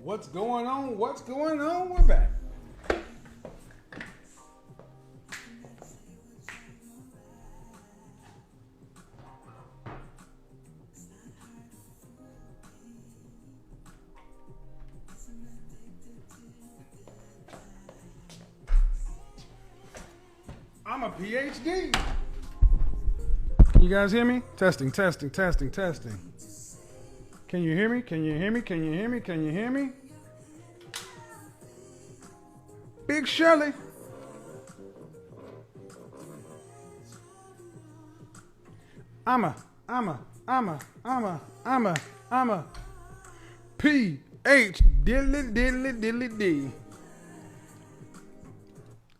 What's going on? What's going on? We're back. I'm a PhD. You guys hear me? Testing, testing, testing, testing. Can you hear me? Can you hear me? Can you hear me? Can you hear me? Big Shirley. I'm a PH diddly D.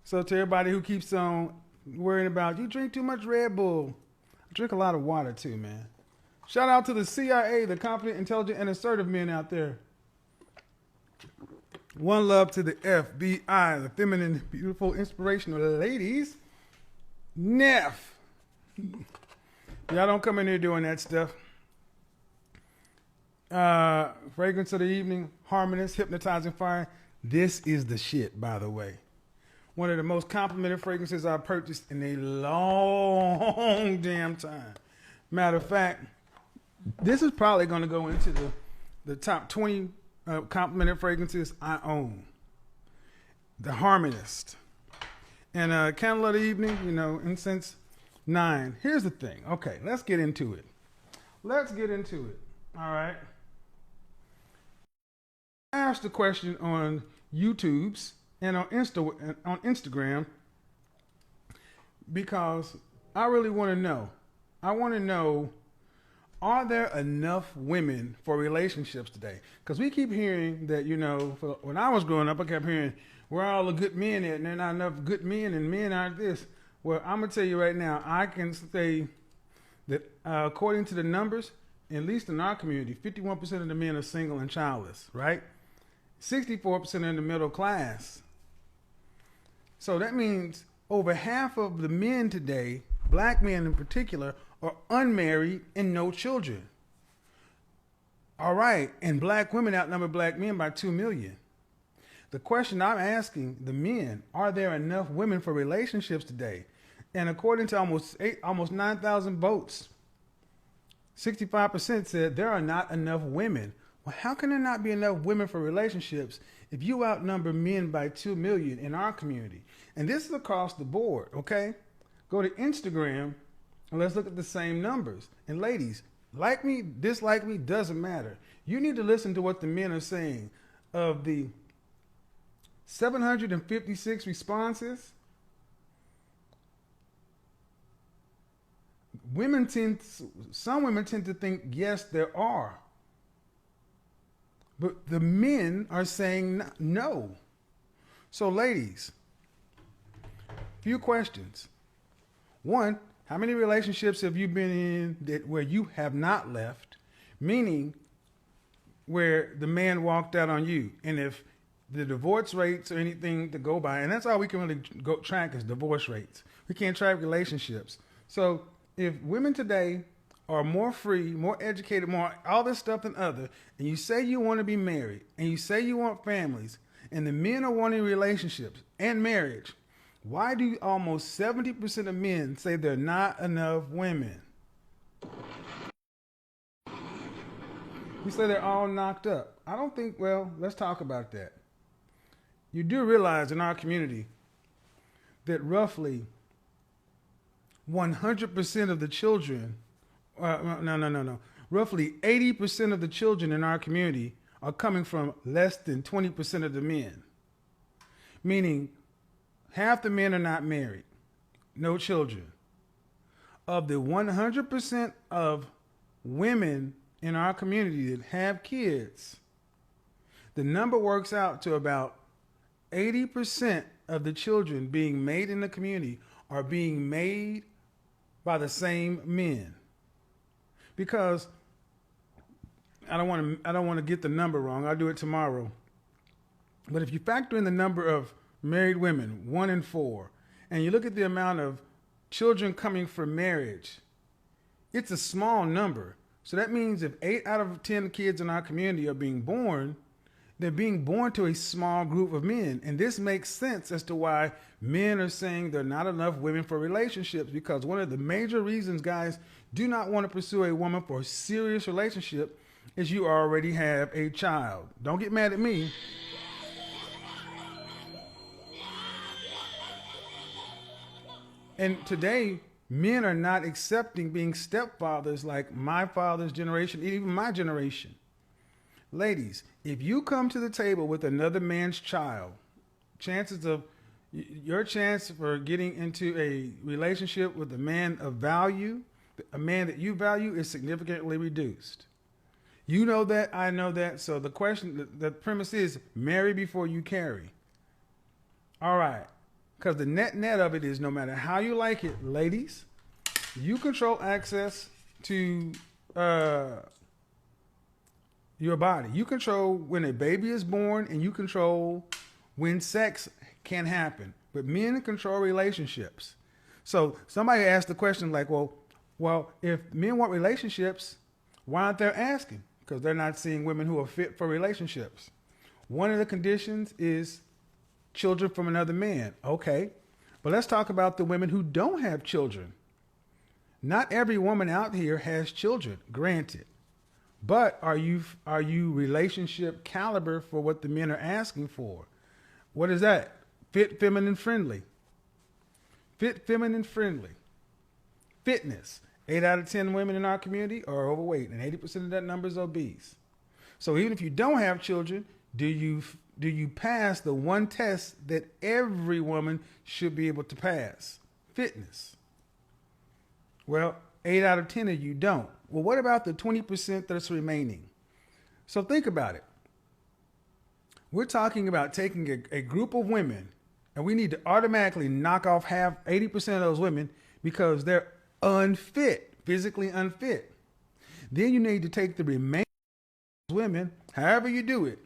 So to everybody who keeps on worrying about you drink too much Red Bull, I drink a lot of water too, man. Shout out to the CIA, the confident, intelligent, and assertive men out there. One love to the FBI, the feminine, beautiful, inspirational ladies. Neff. Y'all don't come in here doing that stuff. Fragrance of the evening, harmonious, hypnotizing fire. This is the shit, by the way. One of the most complimented fragrances I've purchased in a long damn time. Matter of fact, this is probably going to go into the top 20 complimented fragrances I own. The Harmonist. And Candle of the Evening, incense 9. Here's the thing. Okay, let's get into it. All right. I asked a question on YouTube's and on Instagram because I really want to know. I want to know, are there enough women for relationships today? Because we keep hearing that, when I was growing up, I kept hearing, where are all the good men at? And there are not enough good men, and men aren't this. Well, I'm going to tell you right now, I can say that according to the numbers, at least in our community, 51% of the men are single and childless, right? 64% are in the middle class. So that means over half of the men today, black men in particular, are unmarried and no children. All right, and black women outnumber black men by 2 million. The question I'm asking the men, are there enough women for relationships today? And according to almost 9,000 votes, 65% said there are not enough women. Well, how can there not be enough women for relationships if you outnumber men by 2 million in our community? And this is across the board, okay? Go to Instagram and let's look at the same numbers. And ladies, like me, dislike me, doesn't matter. You need to listen to what the men are saying. Of the 756 responses, some women tend to think, yes, there are. But the men are saying no. So ladies, few questions. One, how many relationships have you been in where you have not left? Meaning where the man walked out on you. And if the divorce rates or anything to go by, and that's all we can really track is divorce rates. We can't track relationships. So if women today are more free, more educated, more all this stuff than other, and you say you want to be married, and you say you want families, and the men are wanting relationships and marriage, why do almost 70% of men say there are not enough women? You say they're all knocked up. I don't think, well, let's talk about that. You do realize in our community that roughly 100% of the children, roughly 80% of the children in our community are coming from less than 20% of the men. Meaning, half the men are not married, no children. Of the 100% of women in our community that have kids, the number works out to about 80% of the children being made in the community are being made by the same men. Because I don't want to get the number wrong. I'll do it tomorrow. But if you factor in the number of married women, 1 in 4, and you look at the amount of children coming from marriage, it's a small number. So that means if 8 out of 10 kids in our community are being born, they're being born to a small group of men. And this makes sense as to why men are saying there are not enough women for relationships, because one of the major reasons guys do not want to pursue a woman for a serious relationship is you already have a child. Don't get mad at me. And today, men are not accepting being stepfathers like my father's generation, even my generation. Ladies, if you come to the table with another man's child, chances of your chance for getting into a relationship with a man of value, a man that you value, is significantly reduced. You know that, I know that. So the question, the premise is marry before you carry. All right. Because the net of it is, no matter how you like it, ladies, you control access to your body. You control when a baby is born, and you control when sex can happen. But men control relationships. So somebody asked the question like, well, if men want relationships, why aren't they asking? Because they're not seeing women who are fit for relationships. One of the conditions is children from another man. Okay. But let's talk about the women who don't have children. Not every woman out here has children, granted. But are you relationship caliber for what the men are asking for? What is that? Fit, feminine, friendly. Fit, feminine, friendly. Fitness. 8 out of 10 women in our community are overweight, and 80% of that number is obese. So even if you don't have children, do you pass the one test that every woman should be able to pass? Fitness. Well, 8 out of 10 of you don't. Well, what about the 20% that's remaining? So think about it. We're talking about taking a group of women, and we need to automatically knock off 80% of those women because they're unfit, physically unfit. Then you need to take the remaining women, however you do it,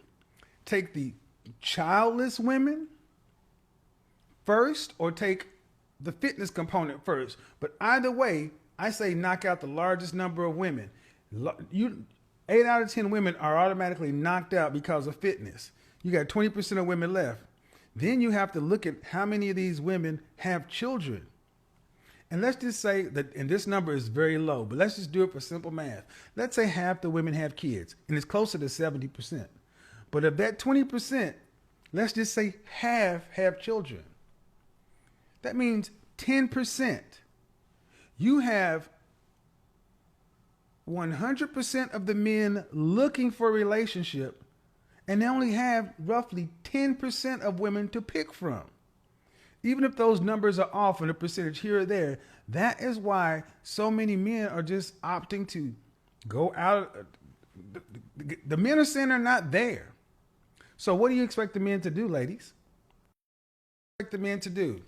take the childless women first or take the fitness component first. But either way, I say knock out the largest number of women. 8 out of 10 women are automatically knocked out because of fitness. You got 20% of women left. Then you have to look at how many of these women have children. And let's just say that, and this number is very low, but let's just do it for simple math. Let's say half the women have kids, and it's closer to 70%. But of that 20%, let's just say half have children. That means 10%. You have 100% of the men looking for a relationship, and they only have roughly 10% of women to pick from. Even if those numbers are off in a percentage here or there, that is why so many men are just opting to go out. The men are saying they're not there. So what do you expect the men to do, ladies? What do you expect the men to do?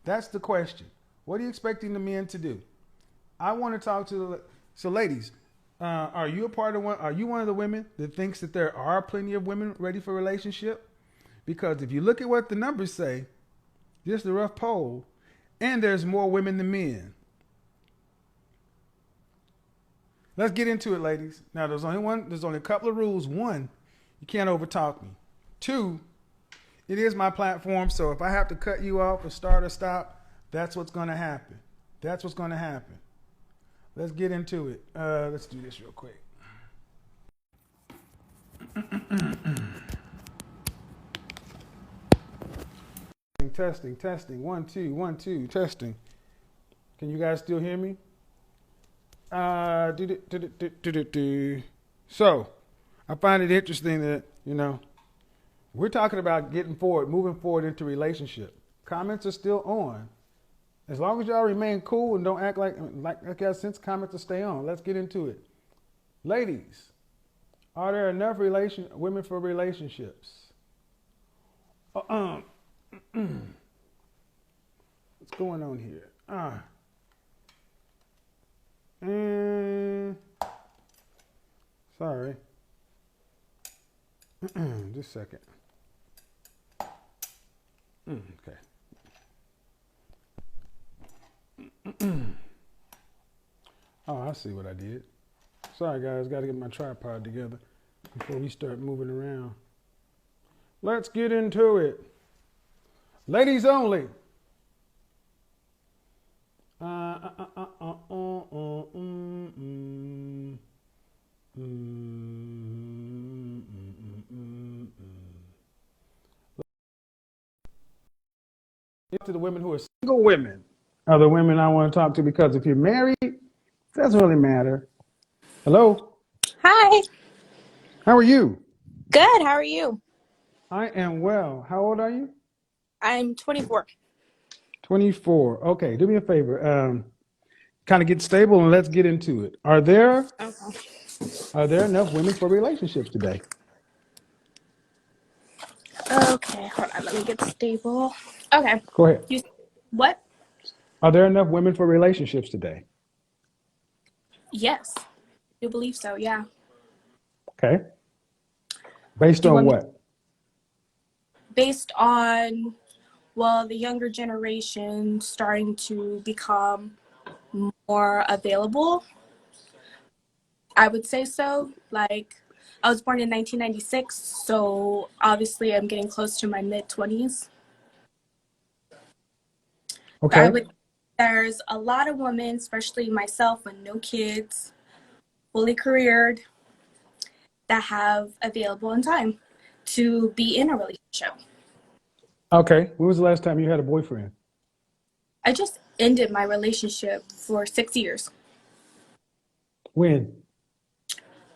That's the question. What are you expecting the men to do? I want to talk to so ladies, are you are you one of the women that thinks that there are plenty of women ready for a relationship? Because if you look at what the numbers say, just a rough poll, and there's more women than men. Let's get into it, ladies. Now, there's only a couple of rules. One, you can't overtalk me. Two, it is my platform, so if I have to cut you off or start or stop, that's what's going to happen. That's what's going to happen. Let's get into it. Let's do this real quick. Testing. 1, 2, 1, 2, testing. Can you guys still hear me? So, I find it interesting that, we're talking about moving forward into relationship. Comments are still on. As long as y'all remain cool and don't act like I sense comments will stay on. Let's get into it. Ladies, are there enough women for relationships? What's going on here? Sorry. Just a second. Okay. Oh, I see what I did. Sorry, guys. Got to get my tripod together before we start moving around. Let's get into it. Ladies only. To the women who are single women are the women I want to talk to because if you're married, it doesn't really matter. Hello, Hi. how are you? Good. How are you? I am well. How old are you? I'm 24. 24. Okay, do me a favor. Kind of get stable and let's get into it. Okay. Are there enough women for relationships today? Okay. Hold on. Let me get stable. Okay. Go ahead. You. What? Are there enough women for relationships today? Yes. You believe so? Yeah. Okay. Based Do you on want me what? based on the younger generation starting to become more available? I would say so. Like, I was born in 1996, so obviously I'm getting close to my mid 20s. So I Okay. would. There's a lot of women, especially myself, with no kids, fully careered, that have available in time to be in a relationship. Okay. When was the last time you had a boyfriend? I just ended my relationship for 6 years. When?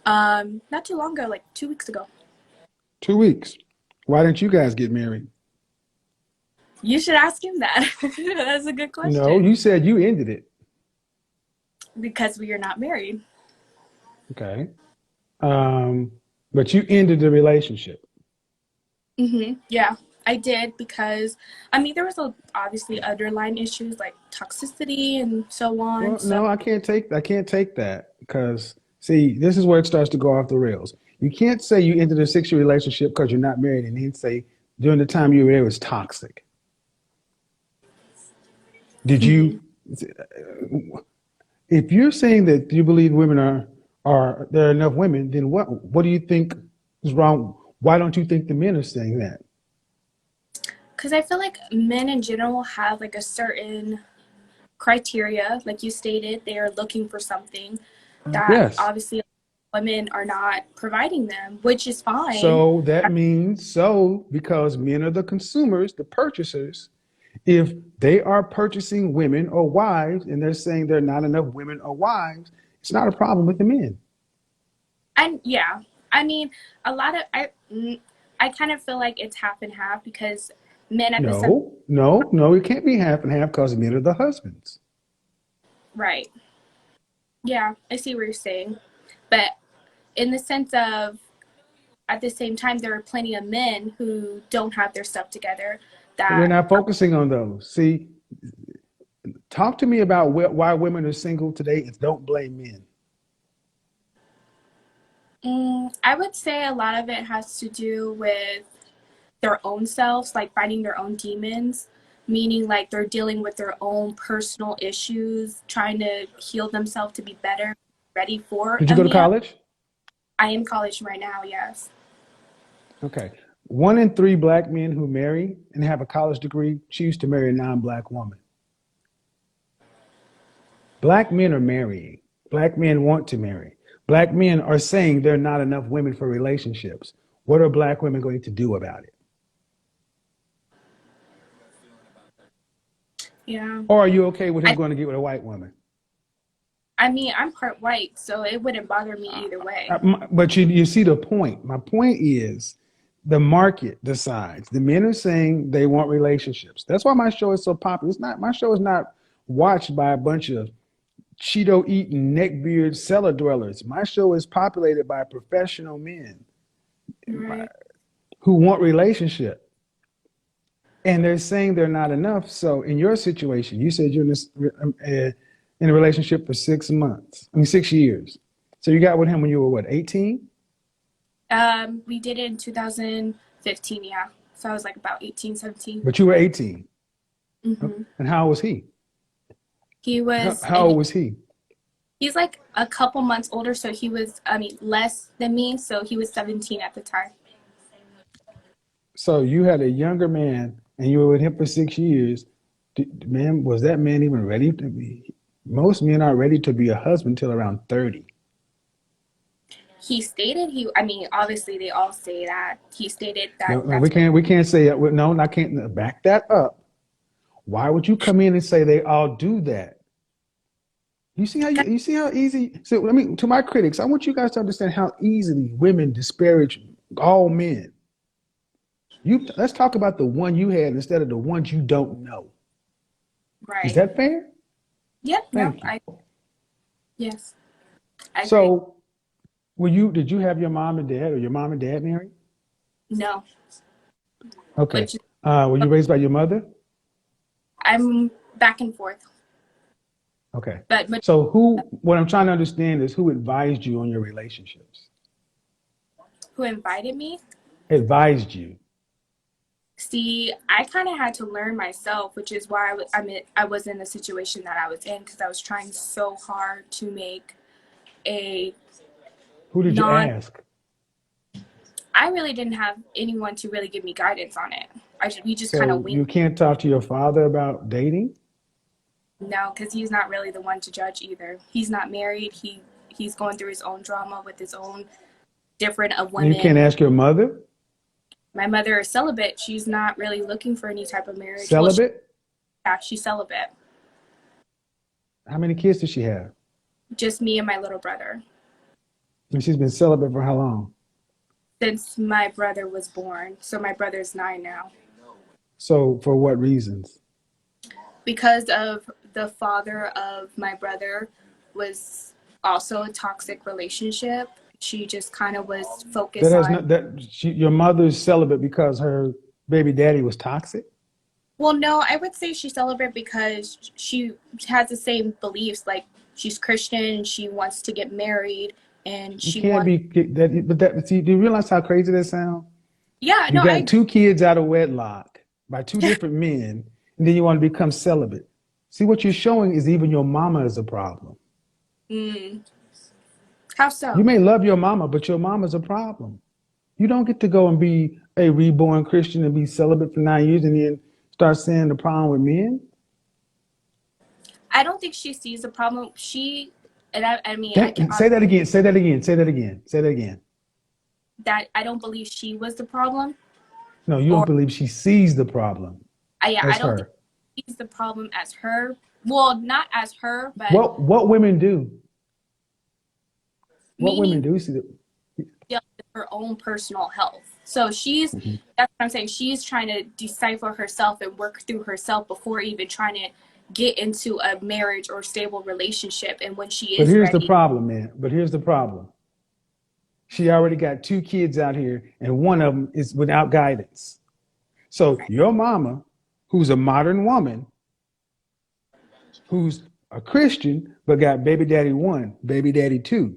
Not too long ago, like 2 weeks ago. 2 weeks. Why didn't you guys get married? You should ask him that. That's a good No, question. you said you ended it. Because we are not married. Okay. Um, but you ended the relationship. Yeah, I did because there was obviously underlying issues like toxicity and so on. Well, So no, I can't take that because see, this is where it starts to go off the rails. You can't say you ended a 6 year relationship because you're not married and then say during the time you were there it was toxic. Did you if you're saying that you believe women are there are enough women, then what do you think is wrong? Why don't you think the men are saying that? because I feel like men in general have like a certain criteria, like you stated, they are looking for something that Yes. obviously women are not providing them, which is fine. So that means so because men are the consumers, the purchasers. If they are purchasing women or wives and they're saying there are not enough women or wives, it's not a problem with the men. And yeah, I mean, a lot of I kind of feel like it's half and half because men at the same No, no, no, it can't be half and half because men are the husbands. right. Yeah, I see what you're saying, but in the sense of at the same time, there are plenty of men who don't have their stuff together. We're That not focusing on those. See, talk to me about why women are single today and don't blame men. I would say a lot of it has to do with their own selves, like fighting their own demons, meaning like they're dealing with their own personal issues, trying to heal themselves to be better, ready for Did you a go to man. college? I am college right now, yes. Okay. 1 in 3 black men who marry and have a college degree choose to marry a non black woman. Black men are marrying. Black men want to marry. Black men are saying there are not enough women for relationships. What are black women going to do about it? Yeah. Or are you okay with him I going to get with a white woman? I mean, I'm part white, so it wouldn't bother me either way. But you see the point. My point is the market decides. The men are saying they want relationships. That's why my show is so popular. It's not my show is not watched by a bunch of Cheeto eating neckbeard cellar dwellers. My show is populated by professional men Right. who want relationship. And they're saying they're not enough. So in your situation, you said you're in a relationship for 6 months. I mean 6 years. So you got with him when you were what, 18? We did it in 2015, yeah. So I was like about 18, 17. But you were 18. Mm-hmm. And how old was he? He was, How and old was he? he's like a couple months older, so he was, less than me, so he was 17 at the time. So you had a younger man and you were with him for 6 years. Man, was that man even ready to be? Most men aren't ready to be a husband till around 30. He stated I mean, obviously they all say that. He stated that No, no, we that's what, can't we can't say it. No, I can't back that up. Why would you come in and say they all do that? You see how easy. So let me to my critics. I want you guys to understand how easily women disparage all men. You let's talk about the one you had instead of the ones you don't know. Is right. that fair? Yep, no, Thank you. yes, I agree. So, did you have your mom and dad or your mom and dad married? No, Okay. which Were you raised by your mother? I'm back and forth. Okay. But So, what I'm trying to understand is who advised you on your relationships? who invited me? Advised you. See, I kind of had to learn myself, which is why I was in the situation that I was in because I was trying so hard to make a Who did you non. ask? I really didn't have anyone to really give me guidance on it. We just kind of So, went. you can't talk to your father about dating? No, because he's not really the one to judge either. He's not married. He's going through his own drama with his own different of And you can't women. ask your mother? My mother is celibate. She's not really looking for any type of marriage. Well, Celibate? yeah, she's celibate. How many kids does she have? Just me and my little brother. And she's been celibate for how long? Since my brother was born. So my brother's 9 now. So, for what reasons? Because of the father of my brother was also a toxic relationship. She just kind of was That focused has on. not your mother's celibate because her baby daddy was toxic. Well, no, I would say she's celibate because she has the same beliefs. Like she's Christian, she wants to get married, and You she can't wants. be that. But that see, do you realize how crazy that sounds? Yeah, You no, got I. two kids out of wedlock by two different men, and then you want to become celibate. See, what you're showing is even your mama is a problem. Mm, how You so? may love your mama, but your mama's a problem. You don't get to go and be a reborn Christian and be celibate for 9 years and then start saying the problem with men. I don't think she sees the problem. She and I mean, I can Say that again. Say that again. Say that again. Say that again. that I don't believe she was the problem, No, you don't or believe she sees the problem yeah, I as don't think her. she's the problem as her. Well, not as her, but What women do? What women meaning do see the, her own personal health. So that's what I'm saying. She's trying to decipher herself and work through herself before even trying to get into a marriage or stable relationship. And when she But is here's the ready, problem, man. But here's the problem. She already got two kids out here, and one of them is without guidance. So your mama, who's a modern woman, who's a Christian, but got baby daddy one, baby daddy two.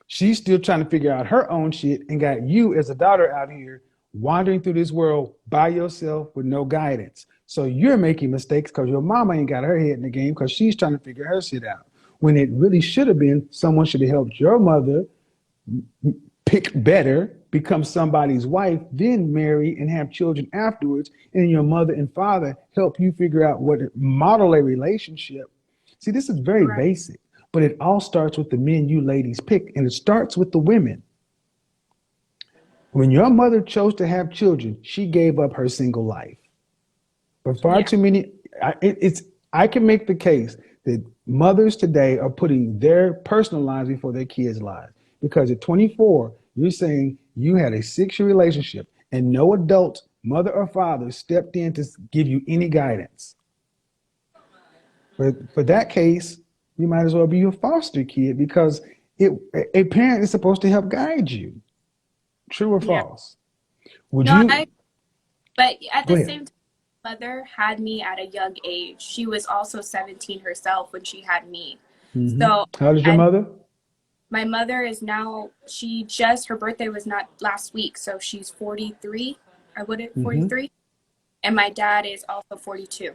She's still trying to figure out her own shit and got you as a daughter out here wandering through this world by yourself with no guidance. So you're making mistakes because your mama ain't got her head in the game because she's trying to figure her shit out. When it really should have been someone should have helped your mother pick better, become somebody's wife, then marry and have children afterwards, and your mother and father help you figure out what model a relationship. See, this is very right, basic, but it all starts with the men you ladies pick, and it starts with the women. When your mother chose to have children, she gave up her single life. But far yeah, too many, I can make the case that mothers today are putting their personal lives before their kids' lives. Because at 24, you're saying you had a 6 year relationship and no adult, mother or father, stepped in to give you any guidance. But for that case, you might as well be a foster kid because it, a parent is supposed to help guide you. True or yeah. false? Would No, you but at go the ahead? same time, my mother had me at a young age. She was also 17 herself when she had me. So, How old is your and mother? my mother is now, her birthday was not last week, so she's 43. I would it hmm 43, and my dad is also 42.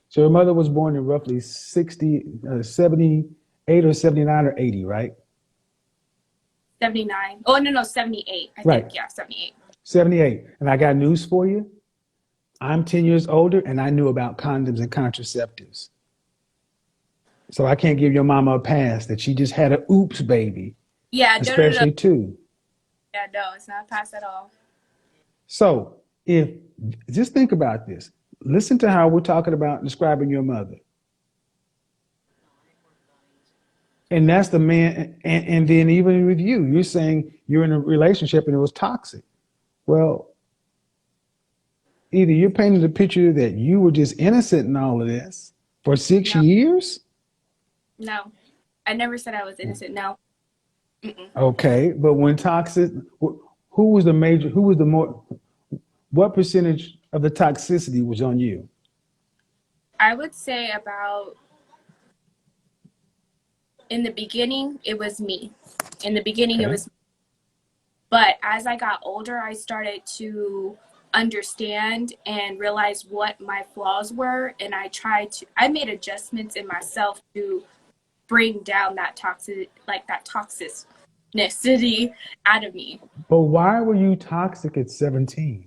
So your mother was born in roughly 60, 78 or 79 or 80, right? 79. Oh, no, no, 78. I think, Right. yeah, 78. 78. And I got news for you. I'm 10 years older and I knew about condoms and contraceptives. So I can't give your mama a pass that she just had a oops baby, Yeah, no, no, no. especially two. Yeah, no, it's not past at all. So if just think about this. Listen to how we're talking about describing your mother. And that's the man, and then even with you, you're saying you're in a relationship and it was toxic. Well, either you're painting the picture that you were just innocent in all of this for 6 years. No, I never said I was innocent. No. Mm-mm. Okay, but when toxic, who was the major? Who was the more? What percentage of the toxicity was on you? I would say about in the beginning, it was me. In the beginning, it Okay. was me. But as I got older, I started to understand and realize what my flaws were. And I made adjustments in myself to bring down that toxicity out of me. But why were you toxic at 17?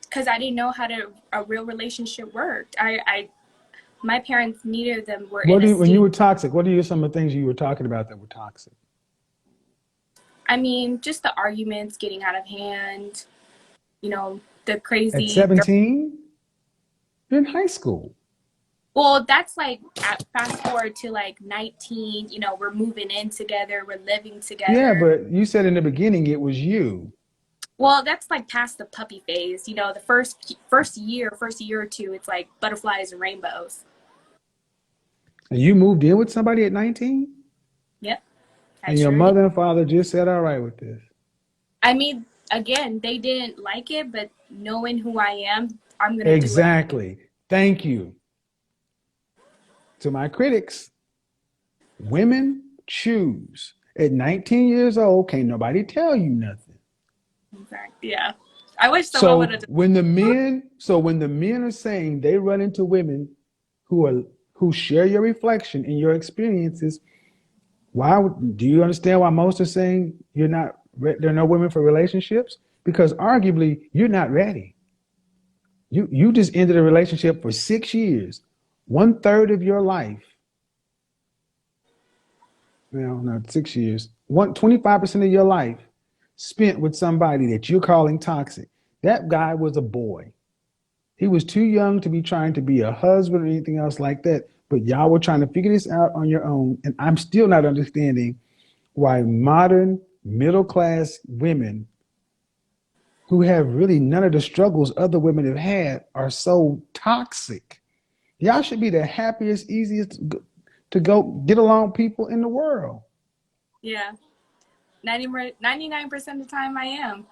Because I didn't know how a real relationship worked. My parents, neither of them were in a When you state. were toxic, what are some of the things you were talking about that were toxic? I mean, just the arguments getting out of hand, the At crazy. 17? You're in high school. Well, that's like fast forward to like 19, we're moving in together, we're living Yeah, together. but you said in the beginning it was you. Well, that's like past the puppy phase. The first year or two, it's like butterflies and rainbows. And you moved in with somebody at 19? Yep, I And your sure did. mother and father just said, all right with this. I mean, again, they didn't like it, but knowing who I am, I'm gonna do it. Exactly. Thank you. To my critics, women choose. At 19 years old, can't nobody tell you nothing. In fact, yeah. I wish someone would have. So when the men are saying they run into women who share your reflection and your experiences, do you understand why most are saying there are no women for relationships? Because arguably you're not ready. You just ended a relationship for 6 years, 1/3 of your life. Well, not 6 years. 25% of your life spent with somebody that you're calling toxic. That guy was a boy. He was too young to be trying to be a husband or anything else like that. But y'all were trying to figure this out on your own. And I'm still not understanding why modern middle class women who have really none of the struggles other women have had are so toxic. Y'all should be the happiest, easiest to go get along people in the world. Yeah, 99% of the time I am.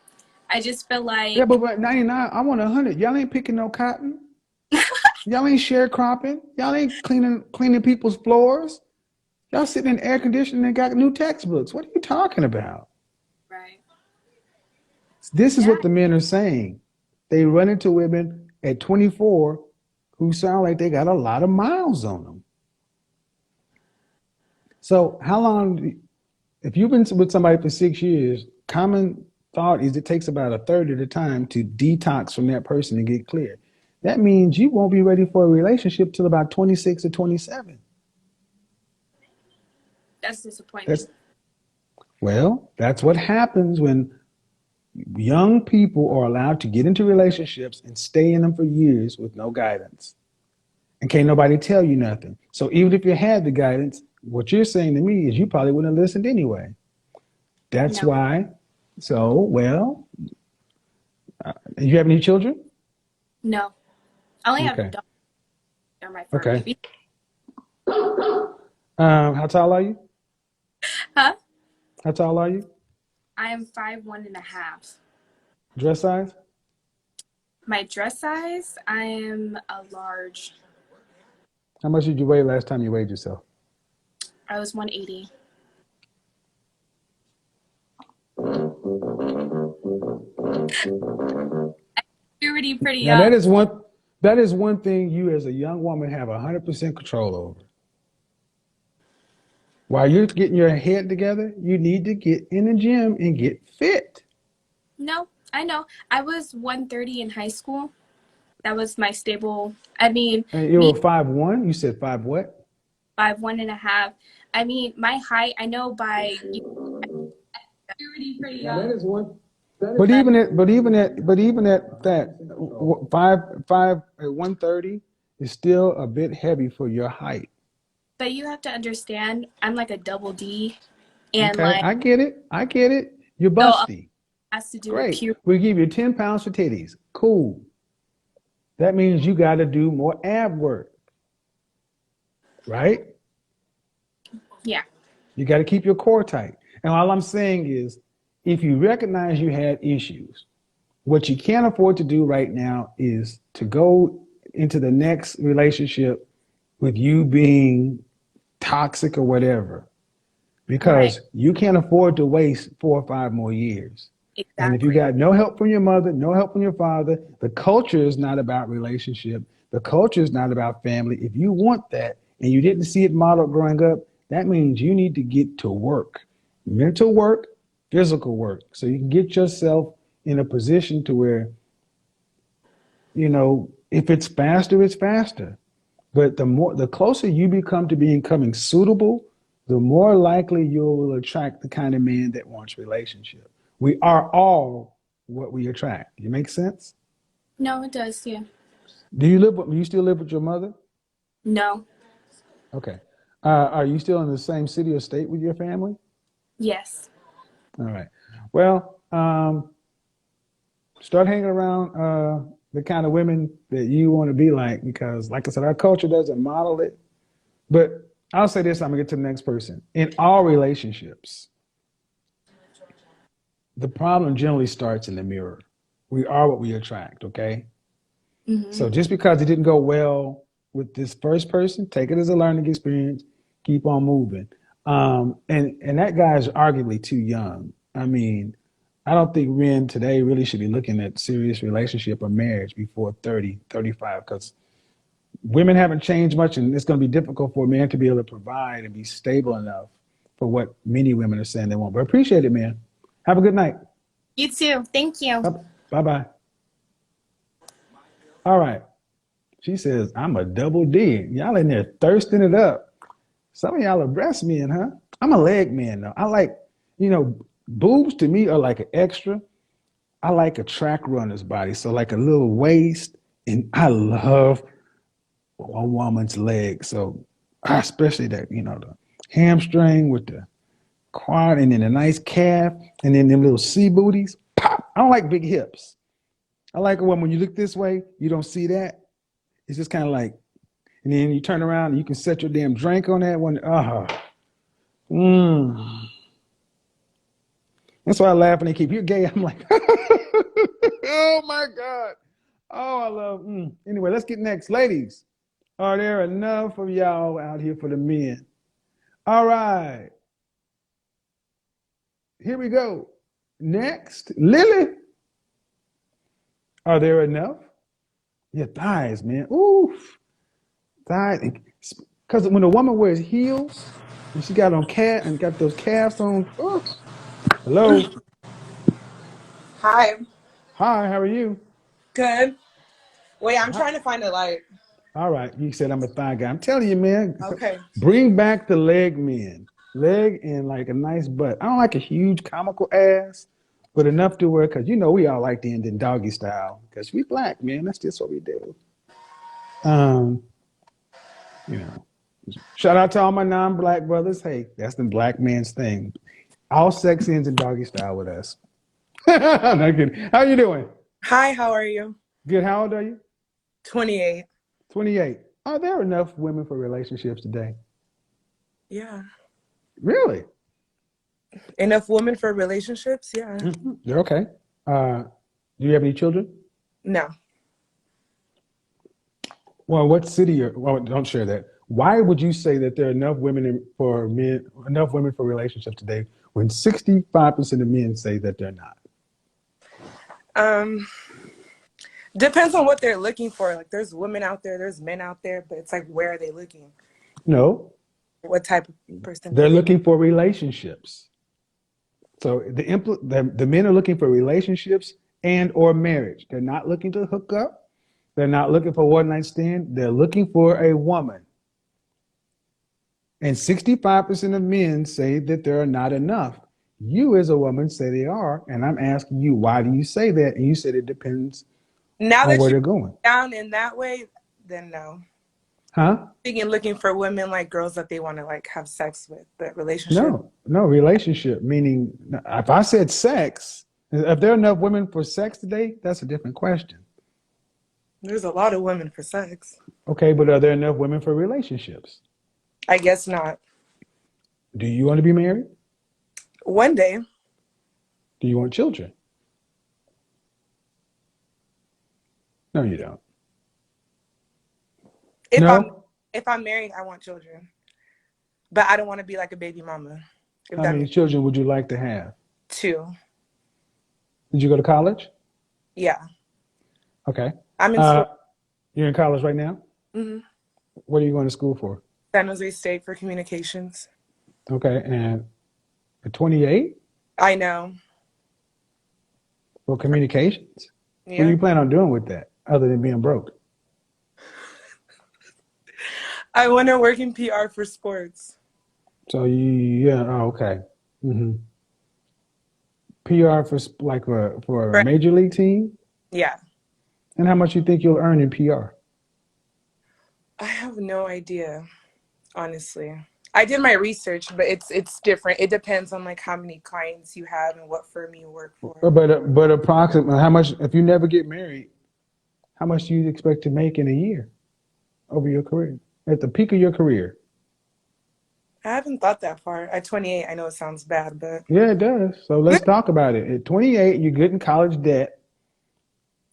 I just feel Yeah, like, but 99, I want 100. Y'all ain't picking no cotton. Y'all ain't sharecropping. Y'all ain't cleaning people's floors. Y'all sitting in air conditioning and got new textbooks. What are you talking about? right? This is Yeah, what the men are saying. They run into women at 24 who sound like they got a lot of miles on them. So how long, if you've been with somebody for 6 years, common thought is it takes about 1/3 of the time to detox from that person and get clear. That means you won't be ready for a relationship till about 26 or 27. that's disappointing. That's that's what happens when young people are allowed to get into relationships and stay in them for years with no guidance. And can't nobody tell you nothing. So even if you had the guidance, what you're saying to me is you probably wouldn't have listened anyway. That's No, why. So, you have any children? no. I only have Okay. dogs. They're my fur Okay. baby. How tall are you? Huh? How tall are you? I am 5'1.5". Dress size? My dress size, I am a large. How much did you weigh last time you weighed yourself? I was 180. You're already pretty Now young. that is one thing you as a young woman have 100% control over. While you're getting your head together, you need to get in the gym and get fit. No, I know. I was 130 in high school. That was my stable. I mean, And you me were 5'1"? You said five what? 5'1.5". I mean, my height. I know by pretty Now young. that is one. But even at that, 5 at 130 is still a bit heavy for your height. But you have to understand, I'm like a double D, and Okay, like I get it. I get it. You're so a lot busty. has to do with Great. puberty. We give you 10 pounds for titties. Cool. That means you got to do more ab work, right? Yeah. You got to keep your core tight. And all I'm saying is, if you recognize you had issues, what you can't afford to do right now is to go into the next relationship with you being toxic or whatever, Right. because you can't afford to waste 4 or 5 more years. And if you Exactly. got no help from your mother, no help from your father, the culture is not about relationship. The culture is not about family. If you want that and you didn't see it modeled growing up, that means you need to get to work, mental work, physical work, so you can get yourself in a position to where, if it's faster, it's faster. But the closer you become to becoming suitable, the more likely you will attract the kind of man that wants relationship. We are all what we attract. You make sense? No, it does. Yeah. Do you still live with your mother? No. Okay. Are you still in the same city or state with your family? Yes. All right. Well, start hanging around the kind of women that you want to be like, because, like I said, our culture doesn't model it. But I'll say this, I'm gonna get to the next person. In all relationships, the problem generally starts in the mirror. We are what we attract, okay? Hmm. So just because it didn't go well with this first person, take it as a learning experience, keep on moving. And that guy is arguably too young. I mean, I don't think men today really should be looking at serious relationship or marriage before 30, 35, because women haven't changed much, and it's going to be difficult for a man to be able to provide and be stable enough for what many women are saying they want. But appreciate it, man. Have a good night. You too. Thank you. Bye bye. All right. She says, I'm a double D. Y'all in there thirsting it up. Some of y'all are breast men, huh? I'm a leg man, though. I like, boobs to me are like an extra. I like a track runner's body. So, like a little waist. And I love a woman's leg. So, especially that, the hamstring with the quad and then a nice calf and then them little C booties. Pop. I don't like big hips. I like a woman when you look this way, you don't see that. It's just kind of like, and then you turn around and you can set your damn drink on that one. Mm. That's why I laugh when they keep, you're gay. I'm like, oh my God. Oh, I love. Anyway, let's get next. Ladies, are there enough of y'all out here for the men? All right. Here we go. Next, Lily. Are there enough? Your thighs, man. Oof. Thighs. Because when a woman wears heels and she got on cat and got those calves on. Oof. Hello. Hi. Hi, how are you? Good. Wait, I'm Hi. trying to find a light. All right. You said I'm a thigh guy. I'm telling you, man. Okay. Bring back the leg men. Leg and like a nice butt. I don't like a huge comical ass, but enough to where, because we all like the end in doggy style. Because we black, man. That's just what we do. Um, you know. Shout out to all my non-black brothers. Hey, that's the black man's thing. All sex ends in doggy style with us. I'm not kidding. How you doing? Hi, how are you? Good. How old are you? 28. 28. Are there enough women for relationships today? Yeah. Really? Enough women for relationships? Yeah. They're okay. Uh, do you have any children? No. Well, what city? Well, don't share that. Why would you say that there are enough women for relationships today, when 65% of men say that they're not? Um, Depends on what they're looking for. Like there's women out there, there's men out there, but it's like where are they looking? No, What type of person they're they're looking looking for relationships. So the men are looking for relationships and or marriage. They're not looking to hook up. They're not looking for one night stand. They're looking for a woman. And 65% of men say that there are not enough. You as a woman say they are. And I'm asking you, why do you say that? And you said it depends Now on that where you're they're going. down in that way, then no. Huh? Thinking looking for women like girls that they want to like have sex with, but relationship. No, relationship. Meaning, if I said sex, if there are enough women for sex today, that's a different question. There's a lot of women for sex. Okay, but are there enough women for relationships? I guess not. Do you want to be married? One day, Do you want children? No, you don't. if I'm No? if I'm married, I want children, but I don't want to be like a baby mama. If How that many makes children would you like to have? two, Did you go to college? yeah, Okay. I'm in Uh, school. you're in college right now? hmm What are you going to school for? San Jose State for communications. Okay, and at 28 I know. for communications? What do Yeah, you plan on doing with that other than being broke? I want to work in PR for sports. So yeah, oh, okay. hmm PR for a Right. major league team? Yeah, And how much you think you'll earn in PR? I have no idea, honestly. I did my research, but it's different. It depends on like how many clients you have and what firm you work for. But approximately how much if you never get married, how much do you expect to make in a year over your career? At the peak of your career? I haven't thought that far. At 28, I know it sounds bad, but Yeah, it does. So let's talk about it. At 28, you're good in college debt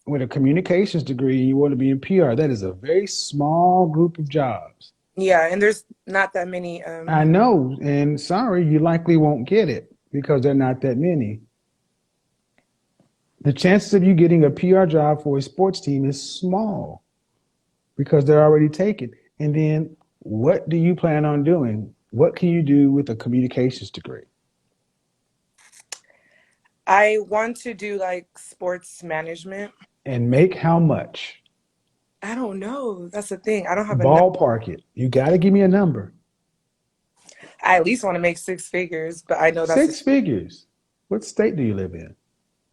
with a communications degree, you want to be in PR. That is a very small group of jobs. yeah, and there's not that many. I know, and sorry, you likely won't get it because there are not that many. The chances of you getting a PR job for a sports team is small because they're already taken. And then what do you plan on doing? What can you do with a communications degree? I want to do like sports management. And make how much? I don't know. That's the thing. I don't have enough. Ballpark it. You got to give me a number. I at least want to make six figures, but I know Six figures. What state do you live in?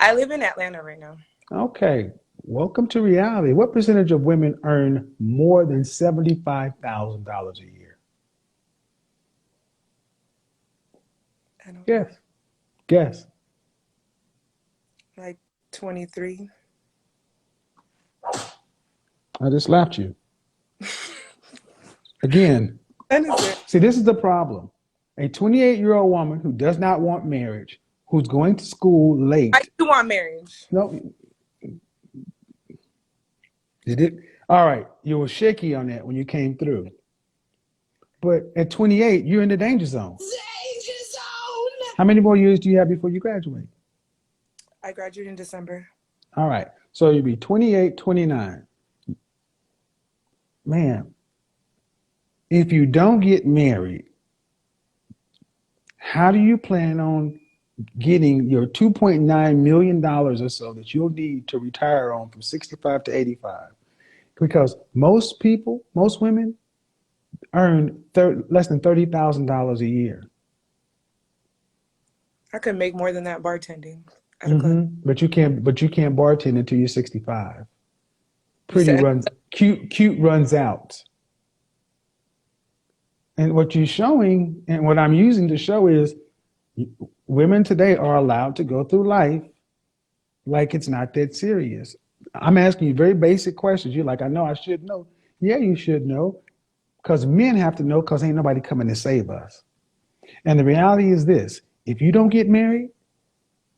I live in Atlanta right now. Okay. Welcome to reality. What percentage of women earn more than $75,000 a year? I don't Guess. Guess. like 23. I just laughed you. Again, That is it. see, this is the problem. A 28-year-old woman who does not want marriage, who's going to school I late. do want marriage. No, did it? All right. You were shaky on that when you came through. But at 28, you're in the danger zone. Danger zone. How many more years do you have before you graduate? I graduated in December. All right. So you'll be 28, 29. Man, if you don't get married, how do you plan on getting your $2.9 million or so that you'll need to retire on from 65 to 85? Because most people, most women earn less than $30,000 a year. I could make more than that bartending at a club. Mm-hmm. But you can't bartend until you're 65. Cute runs out. And what you're showing and what I'm using to show is women today are allowed to go through life like it's not that serious. I'm asking you very basic questions. You're like, I know I should know. Yeah, you should know because men have to know because ain't nobody coming to save us. And the reality is this, if you don't get married,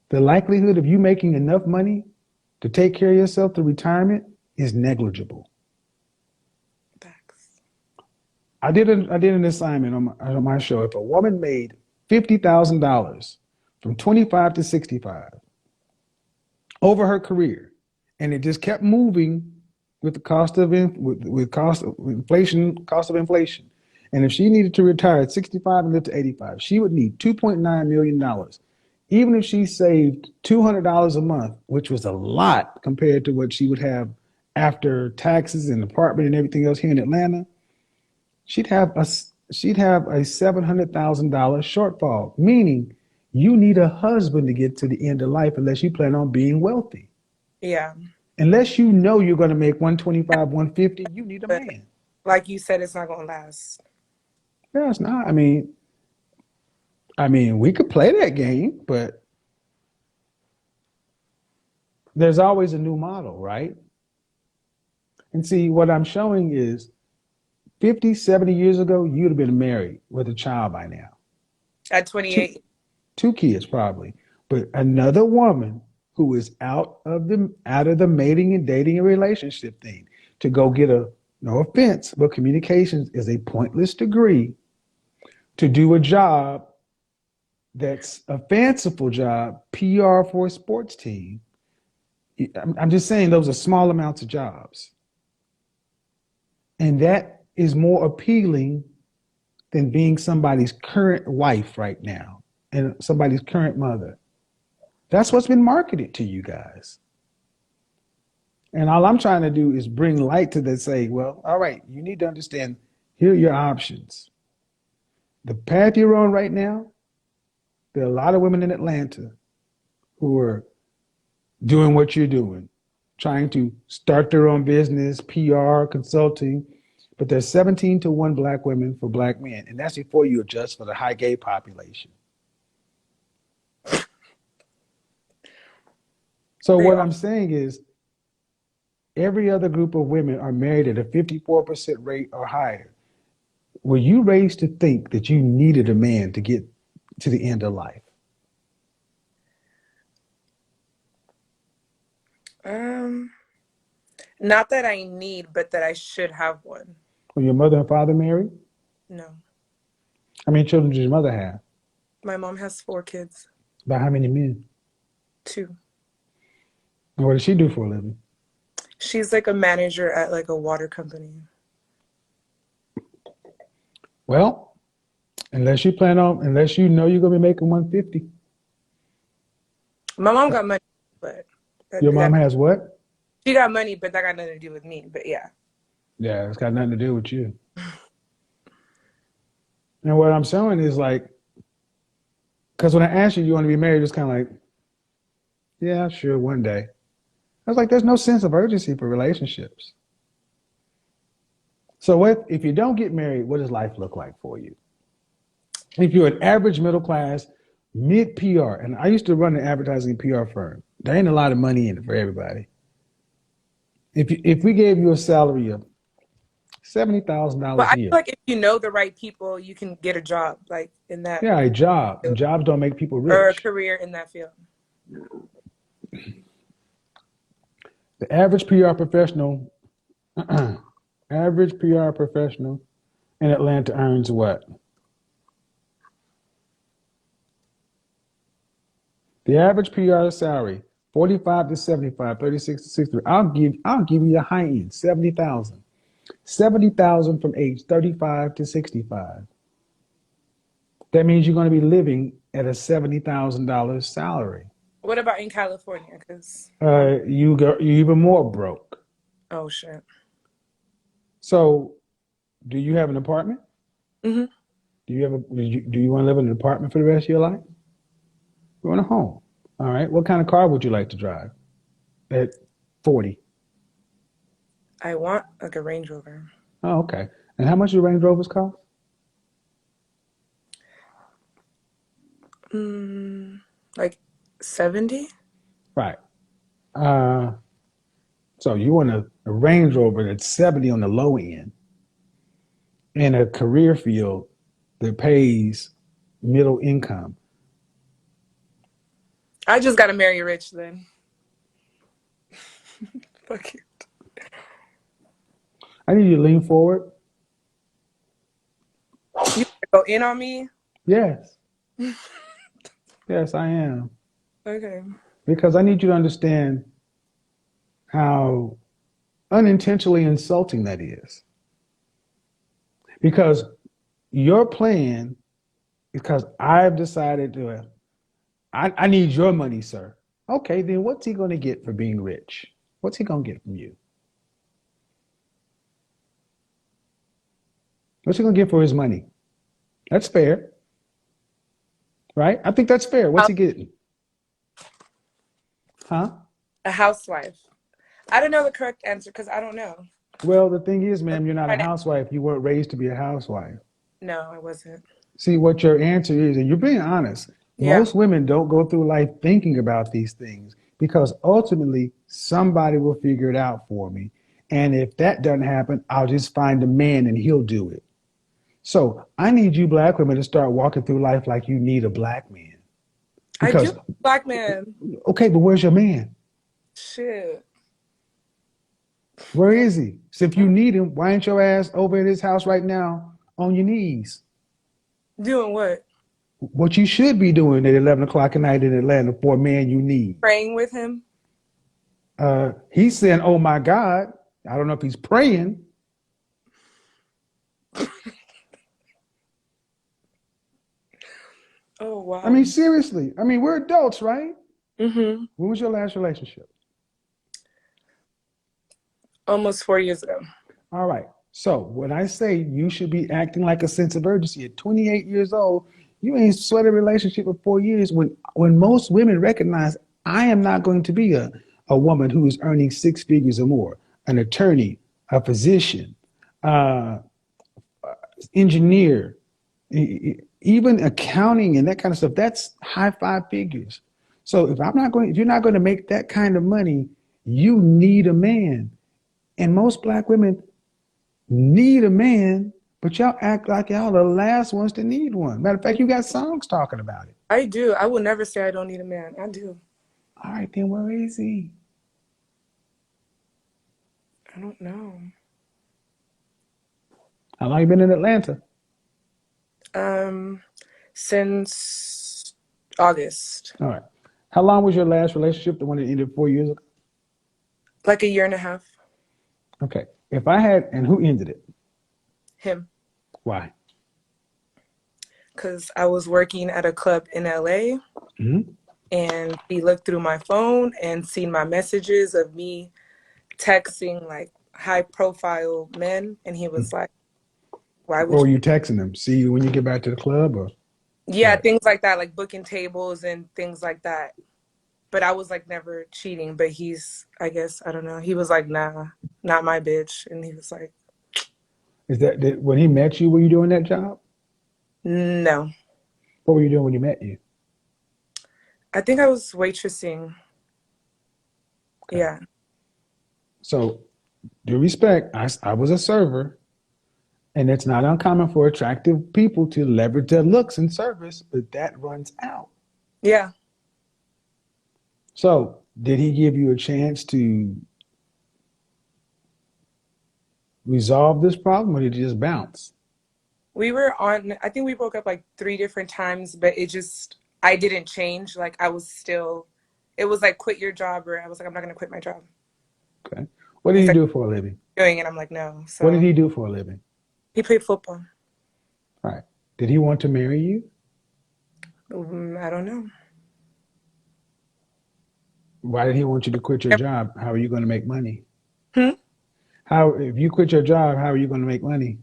the likelihood of you making enough money to take care of yourself to retirement is negligible. Facts. I did an assignment on my show. If a woman made $50,000 from 25 to 65 over her career, and it just kept moving with the cost of inflation, and if she needed to retire at 65 and live to 85, she would need $2.9 million even if she saved $200 a month, which was a lot compared to what she would have after taxes and apartment and everything else here in Atlanta, she'd have a $700,000 shortfall, meaning you need a husband to get to the end of life unless you plan on being wealthy. Yeah. Unless you know you're going to make 125, 150, you need a But man. like you said, it's not gonna last. Yeah, it's not. I mean, we could play that game, but there's always a new model, right? And see, what I'm showing is 50, 70 years ago, you'd have been married with a child by now. At Two, 28. two kids probably. But another woman who is out of the mating and dating and relationship thing to go get a, no offense, but communications is a pointless degree to do a job that's a fanciful job, PR for a sports team. I'm just saying those are small amounts of jobs. And that is more appealing than being somebody's current wife right now and somebody's current mother. That's what's been marketed to you guys. And all I'm trying to do is bring light to that, say, well, all right, you need to understand, here are your options. The path you're on right now, there are a lot of women in Atlanta who are doing what you're doing, trying to start their own business, PR, consulting, but there's 17 to 1 black women for black men, and that's before you adjust for the high gay population. So what I'm saying is every other group of women are married at a 54% rate or higher. Were you raised to think that you needed a man to get to the end of life? Not that I need, but that I should have one. Were your mother and father married? No. How many children did your mother have? My mom has 4 kids. By how many men? 2. And what does she do for a living? She's like a manager at like a water company. Well, unless you know you're gonna be making 150. My mom got money, but Your mom has what? She got money, but that got nothing to do with me. But yeah. Yeah, it's got nothing to do with you. And what I'm showing is like, because when I asked you want to be married, it's kind of like, yeah, sure, one day. I was like, there's no sense of urgency for relationships. So if you don't get married, what does life look like for you? If you're an average middle class, mid PR, and I used to run an advertising PR firm, there ain't a lot of money in it for everybody. If we gave you a salary of $70,000 But I a feel year. like if you know the right people, you can get a job like in that. Yeah, a job. field. Jobs don't make people rich. Or a career in that field. The average PR professional, average PR professional in Atlanta earns what? The average PR salary, 45 to 75, 36 to 63. I'll give you the high end, 70,000. 70,000 from age 35 to 65. That means you're going to be living at a $70,000 salary. What about in California? Because you're even more broke. oh shit. So, do you have an apartment? Mm-hmm. Do you want to live in an apartment for the rest of your life? You want a home. All right. What kind of car would you like to drive at 40? I want like a Range Rover. Oh, okay. And how much do Range Rovers cost? Like 70? Right. So you want a Range Rover that's 70 on the low end in a career field that pays middle income. I just gotta marry rich then. Fuck it. I need you to lean forward. You go in on me? Yes. Yes, I am. Okay. Because I need you to understand how unintentionally insulting that is. Because your plan, because I've decided to, I need your money, sir. Okay, then what's he going to get for being rich? What's he going to get from you? What's he going to get for his money? That's fair, right? I think that's fair. What's he getting? Huh? A housewife. I don't know the correct answer because I don't know. Well, the thing is, ma'am, you're not a housewife. You weren't raised to be a housewife. No, I wasn't. See, what your answer is, and you're being honest, Yeah. most women don't go through life thinking about these things because ultimately somebody will figure it out for me. And if that doesn't happen, I'll just find a man and he'll do it. So I need you black women to start walking through life like you need a black man. I do Because, black man. okay, but where's your man? Shit. Where is he? So if you need him, why ain't your ass over at his house right now on your knees? Doing what? What you should be doing at 11 o'clock at night in Atlanta for a man you need. Praying with him. He's saying, oh my God. I don't know if he's praying. Oh, wow. I mean, seriously. I mean, we're adults, right? Mm-hmm. When was your last relationship? Almost 4 years ago. All right. So when I say you should be acting like a sense of urgency at 28 years old, you ain't sweat a relationship for 4 years when most women recognize I am not going to be a woman who is earning six figures or more, an attorney, a physician, uh, engineer, even accounting and that kind of stuff. That's high five figures. So if you're not going to make that kind of money, you need a man. And most black women need a man, but y'all act like y'all are the last ones to need one. Matter of fact, you got songs talking about it. I do. I will never say I don't need a man. I do. All right, then where is he? I don't know. How long you been in Atlanta? Since August. All right. How long was your last relationship, the one that ended 4 years ago? Like a year and a half. Okay. And who ended it? Him. Why? Because I was working at a club in LA, and he looked through my phone and seen my messages of me texting like high profile men, and he was like, why would Or were you texting him? See you when you get back to the club? Or yeah, right. Things like that, like booking tables and things like that. But I was like never cheating. But I guess, I don't know. He was like, nah, not my bitch. And he was like, When he met you, were you doing that job? no. What were you doing when he met you? I think I was waitressing. Okay. Yeah. So, due respect, I was a server, and it's not uncommon for attractive people to leverage their looks in service, but that runs out. Yeah. So, did he give you a chance to resolve this problem, or did he just bounce? I think we broke up like 3 different times, but I didn't change. Like it was like quit your job, or I was like, I'm not going to quit my job. Okay. What did he do for a living? Doing it. I'm like, no. So what did he do for a living? He played football. All right. Did he want to marry you? I don't know. Why did he want you to quit your job? How are you going to make money? Hmm? If you quit your job, how are you going to make money?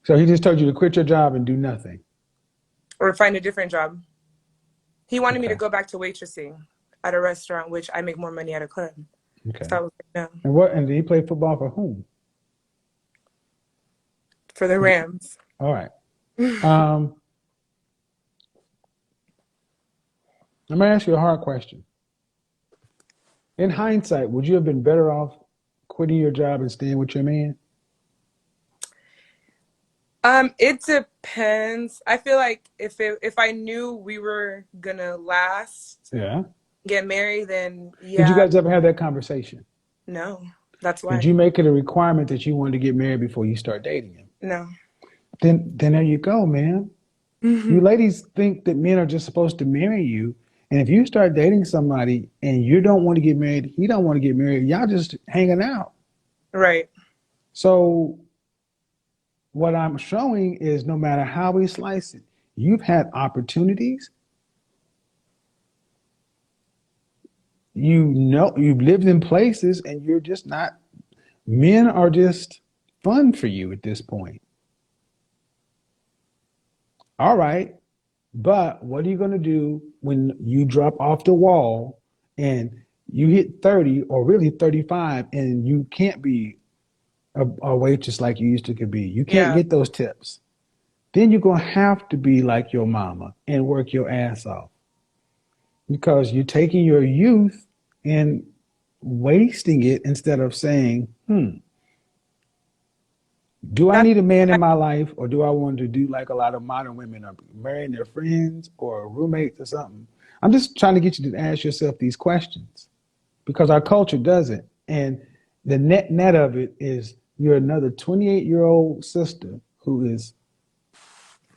So he just told you to quit your job and do nothing. Or find a different job. He wanted me to go back to waitressing at a restaurant, which I make more money at a club. Okay. So I was like, no. And did he play football for whom? For the Rams. All right. Let me ask you a hard question. In hindsight, would you have been better off quitting your job and staying with your man? It depends. I feel like if I knew we were gonna last, get married, then yeah. Did you guys ever have that conversation? No, that's why. Did you make it a requirement that you wanted to get married before you start dating him? No. Then there you go, man. Mm-hmm. You ladies think that men are just supposed to marry you, and if you start dating somebody and you don't want to get married, he don't want to get married, y'all just hanging out. Right. So what I'm showing is no matter how we slice it, You've had opportunities. You've lived in places and you're just not, men are just fun for you at this point. All right. But what are you going to do when you drop off the wall and you hit 30 or really 35 and you can't be a waitress like you used to could be? You can't Yeah. get those tips. Then you're going to have to be like your mama and work your ass off because you're taking your youth and wasting it instead of saying, do I That's need a man in my life, or do I want to do like a lot of modern women are marrying their friends or roommates or something? I'm just trying to get you to ask yourself these questions because our culture doesn't. And the net of it is you're another 28-year-old sister who has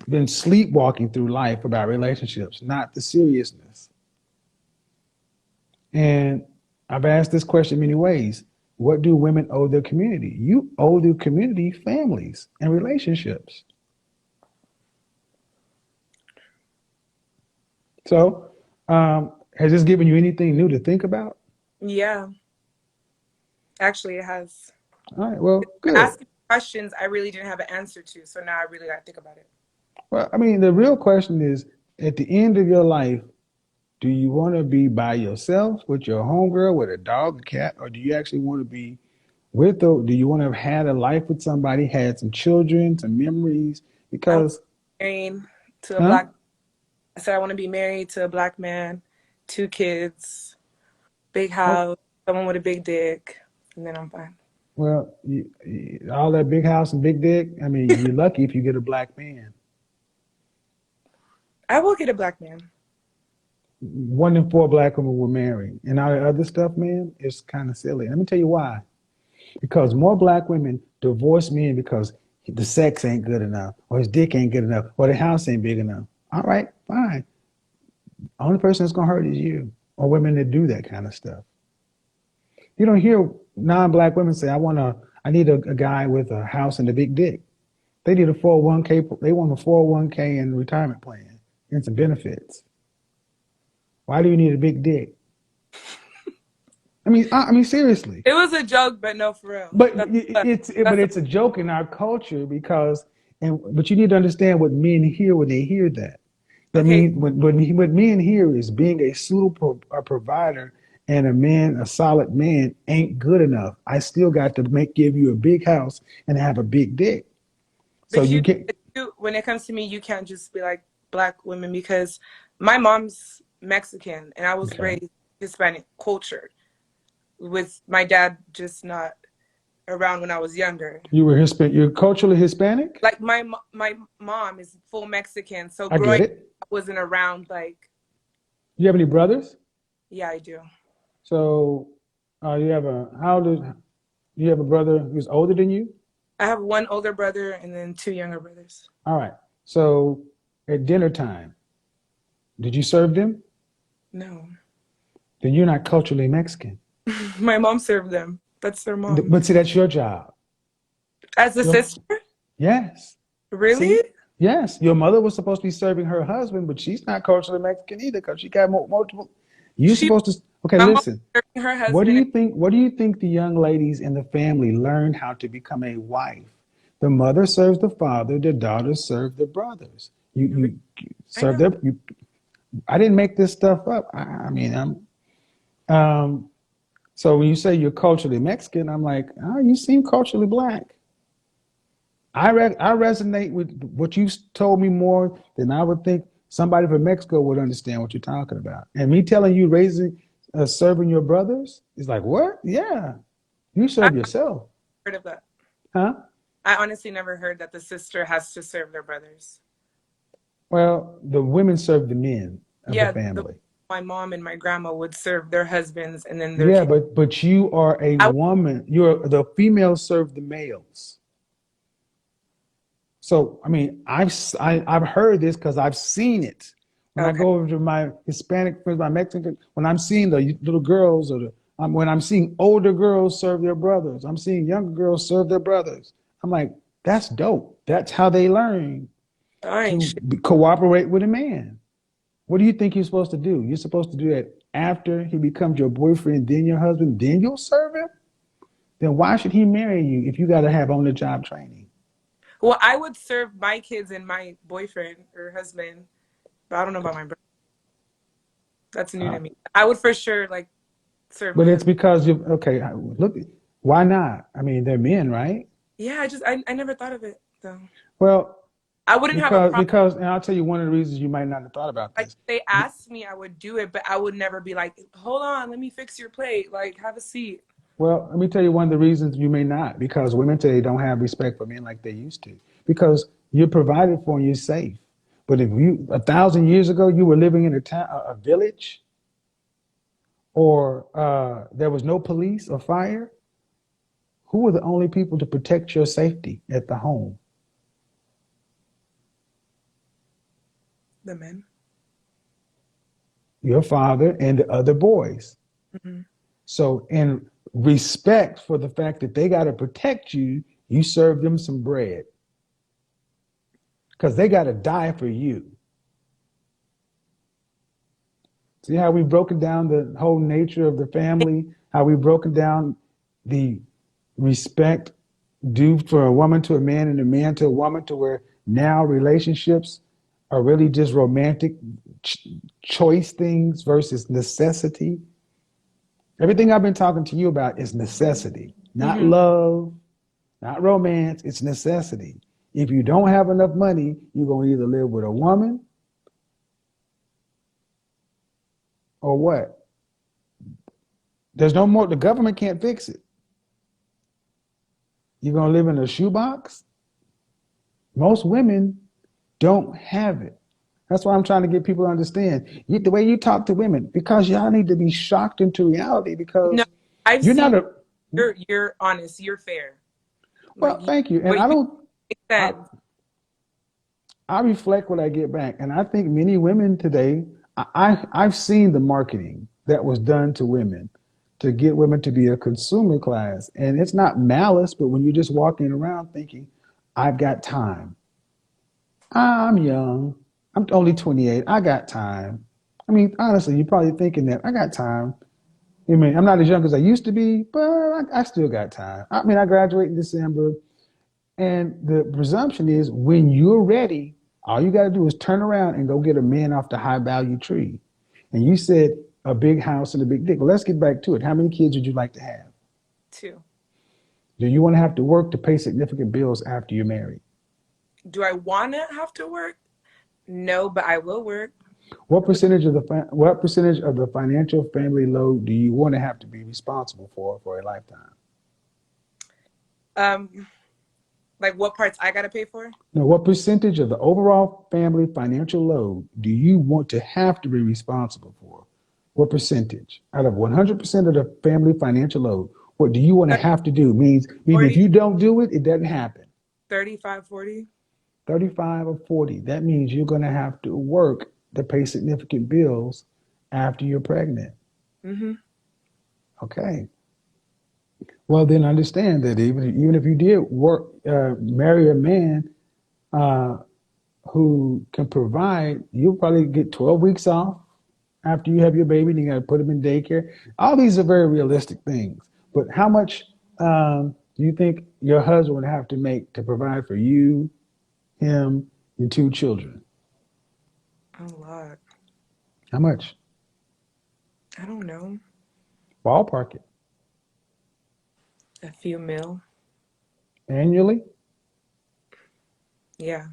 been sleepwalking through life about relationships, not the seriousness. And I've asked this question many ways. What do women owe their community? You owe the community families and relationships. So, has this given you anything new to think about? yeah. Actually, it has. All right, well, good. Asking questions I really didn't have an answer to, so now I really got to think about it. Well, I mean, the real question is, at the end of your life, do you want to be by yourself with your homegirl, with a dog, a cat, or do you actually want to be do you want to have had a life with somebody, had some children, some memories? Because, Married to a huh? I said I want to be married to a Black man, 2 kids, big Oh, house, someone with a big dick, and then I'm fine. well, all that big house and big dick, I mean, you're lucky if you get a Black man. I will get a Black man. 1 in 4 Black women will marry. And all the other stuff, man, is kind of silly. Let me tell you why. Because more Black women divorce men because the sex ain't good enough, or his dick ain't good enough, or the house ain't big enough. All right, fine. The only person that's gonna hurt is you, or women that do that kind of stuff. You don't hear non-Black women say, I need a guy with a house and a big dick. They need a 401k, they want a 401k and retirement plan and some benefits. Why do you need a big dick? I mean, seriously. It was a joke, but no, for real. But it's a joke in our culture but you need to understand what men hear when they hear that. That okay. means what men hear is being a suitable provider and a solid man ain't good enough. I still got to give you a big house and have a big dick. So But when it comes to me, you can't just be like Black women because my mom's Mexican and I was raised Hispanic culture with my dad just not around when I was younger. You were Hispanic. You're culturally Hispanic? Like my mom is full Mexican, so I get it. I wasn't around like. You have any brothers? Yeah, I do. So you have you have a brother who's older than you? I have 1 older brother and then 2 younger brothers. All right. So at dinner time, did you serve them? No. Then you're not culturally Mexican. My mom served them. That's their mom. But see, that's your job. As a sister? Yes. Really? See? Yes. Your mother was supposed to be serving her husband, but she's not culturally Mexican either because she got multiple. You're supposed to. Okay, listen. Her husband. What do you think? What do you think the young ladies in the family learn how to become a wife? The mother serves the father. The daughters serve the brothers. You serve them. I didn't make this stuff up. I mean, so when you say you're culturally Mexican, I'm like, oh, you seem culturally Black. I resonate with what you told me more than I would think somebody from Mexico would understand what you're talking about. And me telling you serving your brothers is like, what? Yeah, you serve yourself. Heard of that? Huh? I honestly never heard that the sister has to serve their brothers. Well, the women serve the men of the family. My mom and my grandma would serve their husbands and then their kids. But you are a woman. The females serve the males. So I mean, I've heard this because I've seen it. When I go over to my Hispanic friends, my Mexican, when I'm seeing the little girls when I'm seeing older girls serve their brothers, I'm seeing younger girls serve their brothers. I'm like, that's dope. That's how they learn. I ain't shit. cooperate with a man. What do you think you're supposed to do? You're supposed to do that after he becomes your boyfriend, then your husband, then you'll serve him? Then why should he marry you if you got to have on-the-job training? Well, I would serve my kids and my boyfriend or husband, but I don't know about my brother. That's new Uh, to me. I would for sure like serve but my it's husband. because you okay. Look, why not? I mean, they're men, right? Yeah, I never thought of it though. Well, I wouldn't have a problem. and I'll tell you one of the reasons you might not have thought about Like this. if they asked me, I would do it, but I would never be like, hold on, let me fix your plate. Like, have a seat. Well, let me tell you one of the reasons you may not, because women today don't have respect for men like they used to, because you're provided for and you're safe. But if you 1,000 years ago you were living in a town, a village, or there was no police or fire, who were the only people to protect your safety at the home? The men. Your father and the other boys. Mm-hmm. So, in respect for the fact that they got to protect you, you serve them some bread because they got to die for you. See how we've broken down the whole nature of the family, how we've broken down the respect due for a woman to a man and a man to a woman, to where now relationships are really just romantic choice things versus necessity. Everything I've been talking to you about is necessity, not Mm-hmm. love, not romance. It's necessity. If you don't have enough money, you're going to either live with a woman or what? There's no more, the government can't fix it. You're going to live in a shoebox? Most women don't have it. That's why I'm trying to get people to understand the way you talk to women, because y'all need to be shocked into reality, No, because I've you're not seen a, you're honest, you're fair. Like well, thank you. And what you I, said. I reflect what I get back. And I think many women today, I've seen the marketing that was done to women to get women to be a consumer class. And it's not malice, but when you're just walking around thinking, I've got time. I'm young. I'm only 28. I got time. I mean, honestly, you're probably thinking that I got time. I mean, I'm not as young as I used to be, but I still got time. I mean, I graduate in December. And the presumption is when you're ready, all you got to do is turn around and go get a man off the high value tree. And you said a big house and a big dick. Well, let's get back to it. How many kids would you like to have? 2. Do you want to have to work to pay significant bills after you're married? Do I want to have to work? No, but I will work. What percentage of the financial family load do you want to have to be responsible for a lifetime? Like what parts I gotta pay for? Now, what percentage of the overall family financial load do you want to have to be responsible for? What percentage out of 100% of the family financial load? What do you want to have to do? Means if 40, you don't do it, it doesn't happen. 35, 40. 35 or 40. That means you're going to have to work to pay significant bills after you're pregnant. Mm-hmm. Okay. Well, then understand that even if you did work, marry a man who can provide, you'll probably get 12 weeks off after you have your baby, and you got to put them in daycare. All these are very realistic things. But how much do you think your husband would have to make to provide for you, him, and 2 children? A lot. How much? I don't know. Ballpark it. A few mil. Annually? Yeah.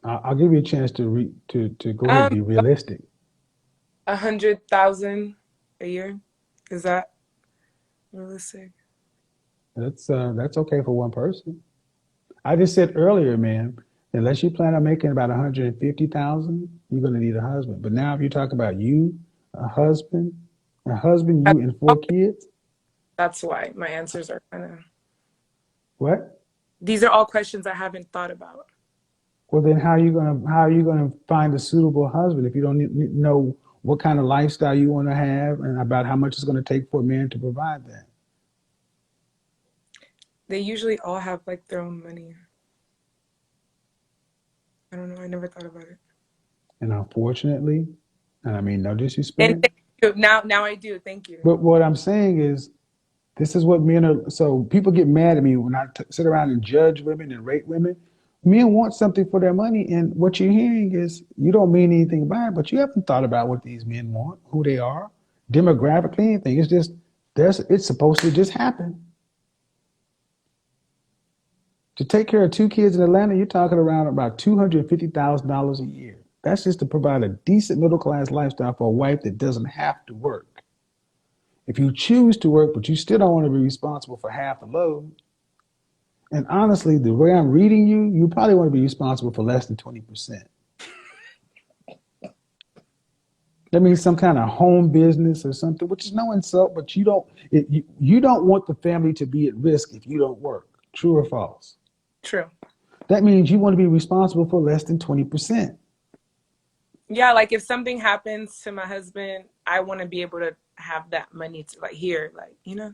I'll give you a chance to go ahead and be realistic. 100,000 a year. Is that realistic? That's okay for one person. I just said earlier, man, unless you plan on making about 150,000, you're gonna need a husband. But now if you talk about you, a husband, you and 4 kids, That's why my answers are kind of. what? These are all questions I haven't thought about. Well, then how are you gonna find a suitable husband if you don't know what kind of lifestyle you want to have and about how much it's going to take for a man to provide that? They usually all have like their own money. I don't know. I never thought about it. And unfortunately, and I mean no And disrespect, thank you. Now I do. Thank you. but what I'm saying is this is what men are. So people get mad at me when I sit around and judge women and rate women. Men want something for their money, and what you're hearing is you don't mean anything by it, but you haven't thought about what these men want, who they are, demographically, anything. It's just it's supposed to just happen. To take care of two kids in Atlanta, you're talking around about $250,000 a year. That's just to provide a decent middle class lifestyle for a wife that doesn't have to work. If you choose to work, but you still don't want to be responsible for half the load, and honestly, the way I'm reading you, you probably want to be responsible for less than 20%. That means some kind of home business or something, which is no insult, but you don't want the family to be at risk if you don't work. True or false? True. That means you want to be responsible for less than 20%. Yeah, like if something happens to my husband, I want to be able to have that money to like here, like, you know.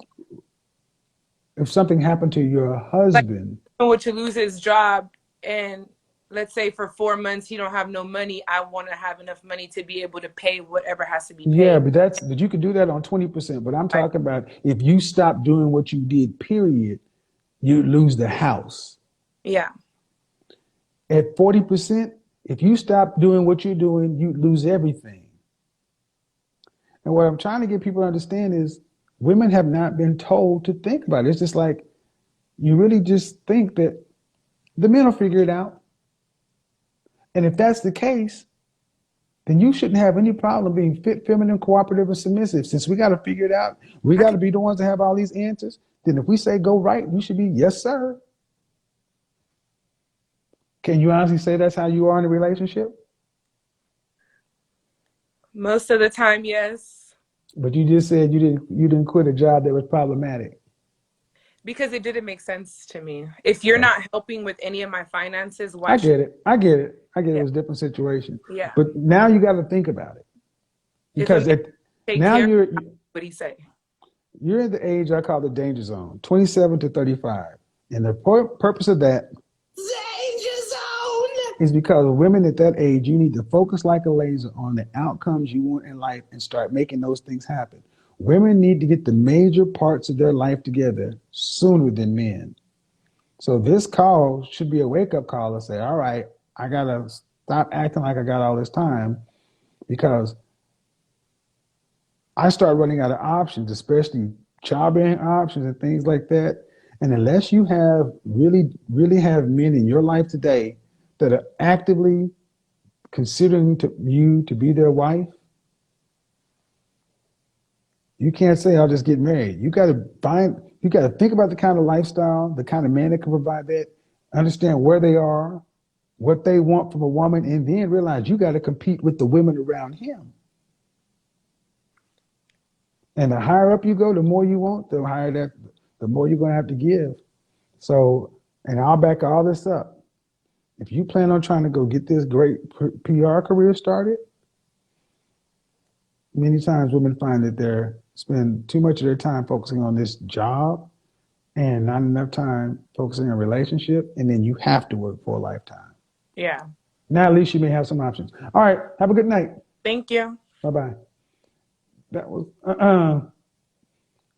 If something happened to your husband, Like, to lose his job, and let's say for 4 months he don't have no money, I want to have enough money to be able to pay whatever has to be paid. yeah, but you could do that on 20%. But I'm talking about if you stop doing what you did, period, you lose the house. Yeah. At 40%, if you stop doing what you're doing, you lose everything. And what I'm trying to get people to understand is women have not been told to think about it. It's just like you really just think that the men will figure it out. And if that's the case, then you shouldn't have any problem being fit, feminine, cooperative, and submissive. Since we got to figure it out, we got to be the ones that have all these answers. Then if we say go right, you should be yes, sir. Can you honestly say that's how you are in a relationship? Most of the time, yes. But you just said you didn't quit a job that was problematic. Because it didn't make sense to me. If you're not helping with any of my finances, why I should get it. I get it. It Yeah. was a different situation. Yeah. But now you got to think about it. Because now what he say? You're in the age I call the danger zone, 27 to 35. And the purpose of that is because women at that age, you need to focus like a laser on the outcomes you want in life and start making those things happen. Women need to get the major parts of their life together sooner than men. So this call should be a wake-up call and say, all right, I got to stop acting like I got all this time, because I start running out of options, especially childbearing options and things like that. And unless you have really have men in your life today that are actively considering you to be their wife, you can't say I'll just get married. You got to think about the kind of lifestyle, the kind of man that can provide that, understand where they are, what they want from a woman, and then realize you got to compete with the women around him. And the higher up you go, the more you want, the more you're going to have to give. So, and I'll back all this up. If you plan on trying to go get this great PR career started, many times women find that they're spend too much of their time focusing on this job and not enough time focusing on relationship, and then you have to work for a lifetime. Yeah. Now at least you may have some options. All right, have a good night. Thank you. Bye-bye. That was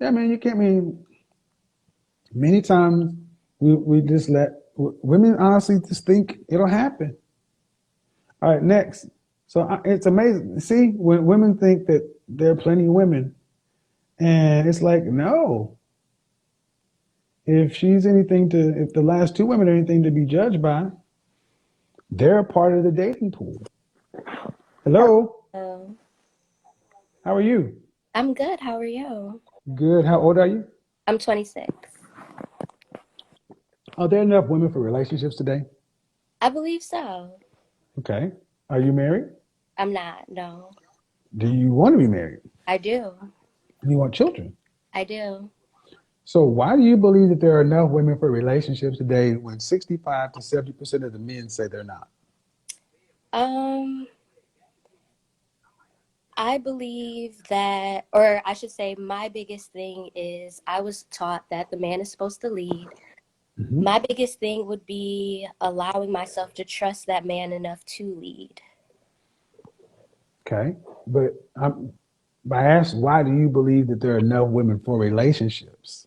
yeah, man, you can't mean many times we just let women honestly just think it'll happen. All right, next. So it's amazing. See, when women think that there are plenty of women, and it's like, no. If the last two women are anything to be judged by, they're a part of the dating pool. Hello? Hello. How are you? I'm good. How are you? Good. How old are you? I'm 26. Are there enough women for relationships today? I believe so. Okay. Are you married? I'm not, no. Do you want to be married? I do. Do you want children? I do. So why do you believe that there are enough women for relationships today when 65 to 70% of the men say they're not? I believe that, or I should say my biggest thing is I was taught that the man is supposed to lead, Hmm. My biggest thing would be allowing myself to trust that man enough to lead. Okay, but I asked, why do you believe that there are enough women for relationships?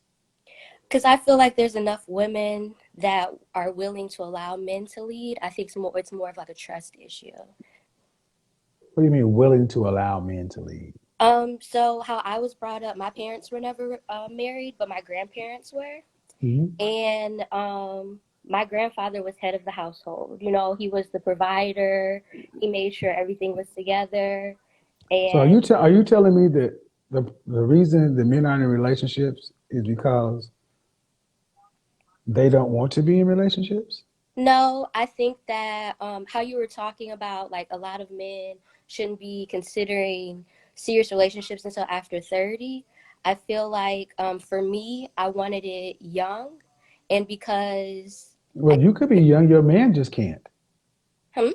Because I feel like there's enough women that are willing to allow men to lead. I think it's more of like a trust issue. What do you mean willing to allow men to lead? So how I was brought up, my parents were never married, but my grandparents were. Hmm. And my grandfather was head of the household. You know, he was the provider. He made sure everything was together. So And are you telling me that the reason the men aren't in relationships is because they don't want to be in relationships? no, I think that how you were talking about, like a lot of men shouldn't be considering serious relationships until after 30. I feel like for me, I wanted it young. And because I, Well, you could be young, your man just can't. hmm?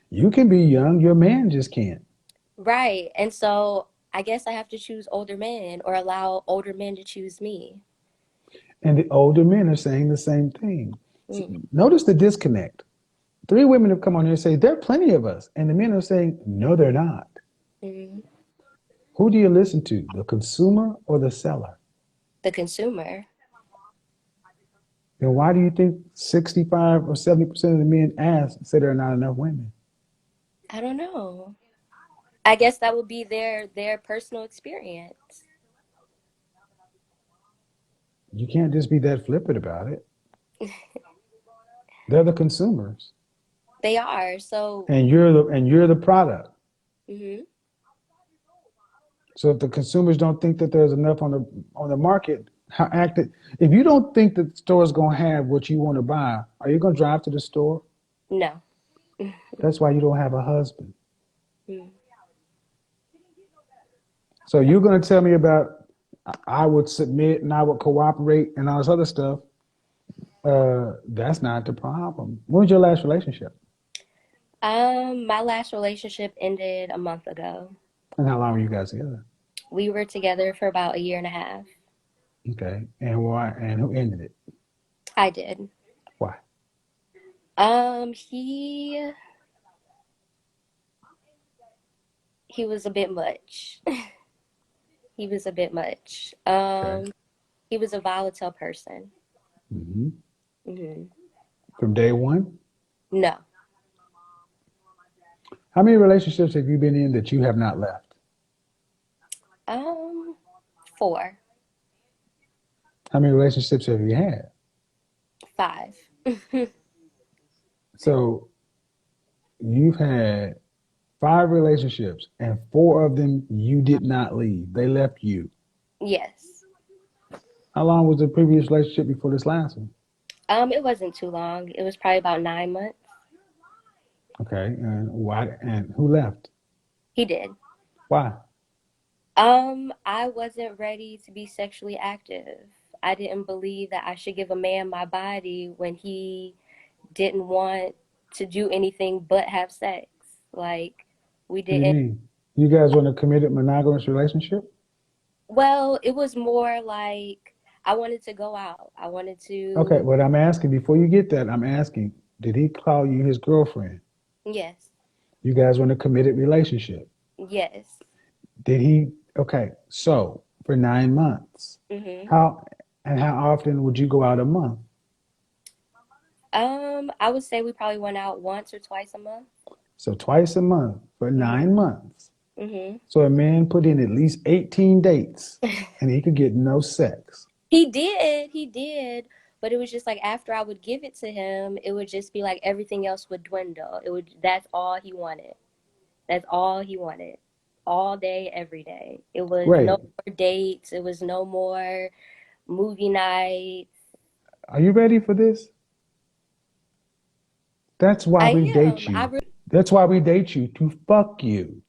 You can be young, your man just can't. Right. And so I guess I have to choose older men or allow older men to choose me. And the older men are saying the same thing. See, Mm, notice the disconnect. Three women have come on here and say, there are plenty of us. And the men are saying, no, they're not. mm. Who do you listen to, the consumer or the seller? The consumer. Then why do you think 65 or 70% of the men asked say there are not enough women? I don't know. I guess that would be their personal experience. You can't just be that flippant about it. They're the consumers, They are. So, and you're the product. mhm. So if the consumers don't think that there's enough on the market, how active? If you don't think that the store is going to have what you want to buy, are you going to drive to the store? No. That's why you don't have a husband. Mm. So you're going to tell me about I would submit and I would cooperate and all this other stuff. That's not the problem. When was your last relationship? My last relationship ended a month ago. And how long were you guys together? We were together for about a year and a half. Okay. And why? And who ended it? I did. Why? He was a bit much. He was a bit much. Okay. He was a volatile person. Hmm. Hmm. From day one? No. How many relationships have you been in that you have not left? Um, 4, How many relationships have you had? 5. So you've had five relationships, and four of them you did not leave. They left you. Yes. How long was the previous relationship before this last one? It wasn't too long. It was probably about 9 months. Okay. And why? And who left? He did. Why? I wasn't ready to be sexually active. I didn't believe that I should give a man my body when he didn't want to do anything but have sex. Like, we What do you didn't. mean? You guys were in a committed monogamous relationship? Well, it was more like I wanted to go out. I wanted Okay. to, What I'm asking, before you get that, I'm asking, did he call you his girlfriend? yes, You guys were in a committed relationship. yes. Did he? Okay. So for 9 months, Hmm. how and how often would you go out a month? I would say we probably went out once or twice a month. So twice a month for Hmm. 9 months. Hmm. So a man put in at least 18 dates and he could get no sex. He did, but it was just like after I would give it to him, it would just be like everything else would dwindle. That's all he wanted. That's all he wanted. All day, every day. It was no Great. more dates. It was no more movie nights. Are you ready for this? That's why I we date am. you. That's why we date you, to fuck you.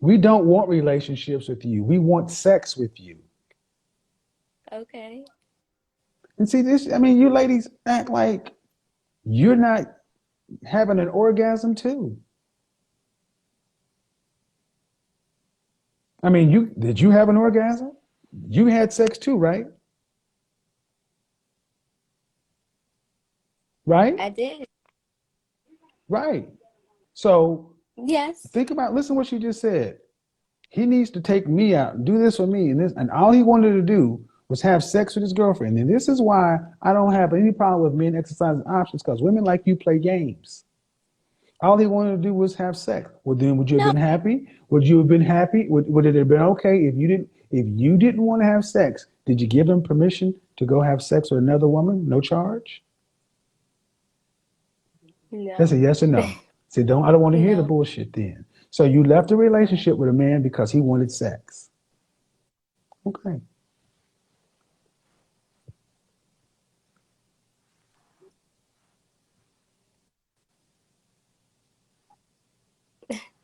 We don't want relationships with you. We want sex with you. Okay. And see this, I mean, you ladies act like you're not having an orgasm too. I mean, you did you have an orgasm? You had sex too, right? right? I did. Right. So Yes. listen to what she just said. He needs to take me out and do this for me. And all he wanted to do was have sex with his girlfriend. And this is why I don't have any problem with men exercising options, because women like you play games. All he wanted to do was have sex. Well, then would you have No, been happy? Would you have been happy? Would it have been okay if you didn't want to have sex? Did you give him permission to go have sex with another woman? No charge? That's a no, yes or no. Say, I don't want to hear the no. bullshit then. So you left a relationship with a man because he wanted sex. Okay.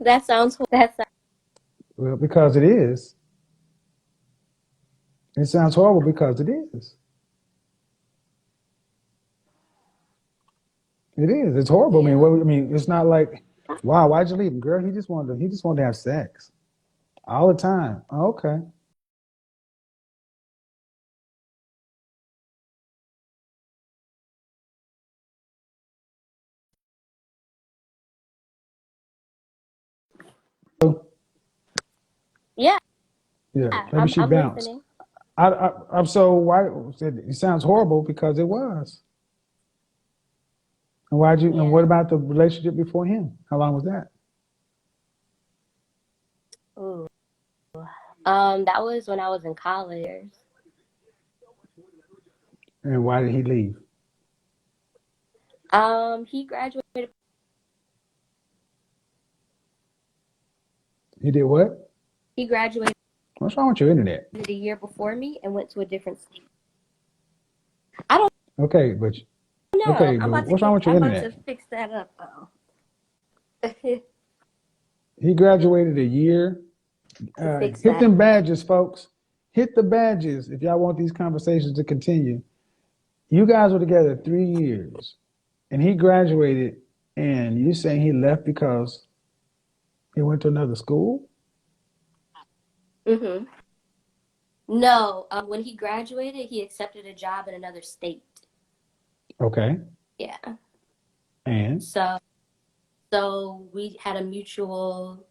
That sounds. Well, because it is. It sounds horrible because it is. It is. It's horrible. Yeah. I mean, it's not like, wow, why'd you leave him, girl? He just wanted to have sex all the time. Okay. Yeah. Yeah. Maybe I'm. she I'm bounced. listening. I'm so why it sounds horrible because it was. And Yeah. what about the relationship before him? How long was that? Ooh. That was when I was in college. And why did he leave? He graduated. He did what? He graduated What's wrong with your internet? a year before me and went to a different state. I don't Okay, know. I'm about to what's wrong get. with your I'm about to internet? fix that up though. He graduated a year. To fix Hit that. them badges, folks. Hit the badges if y'all want these conversations to continue. You guys were together 3 years, and he graduated, and you saying he left because he went to another school? Mhm. No. When he graduated, he accepted a job in another state. Okay. Yeah. And So we had a mutual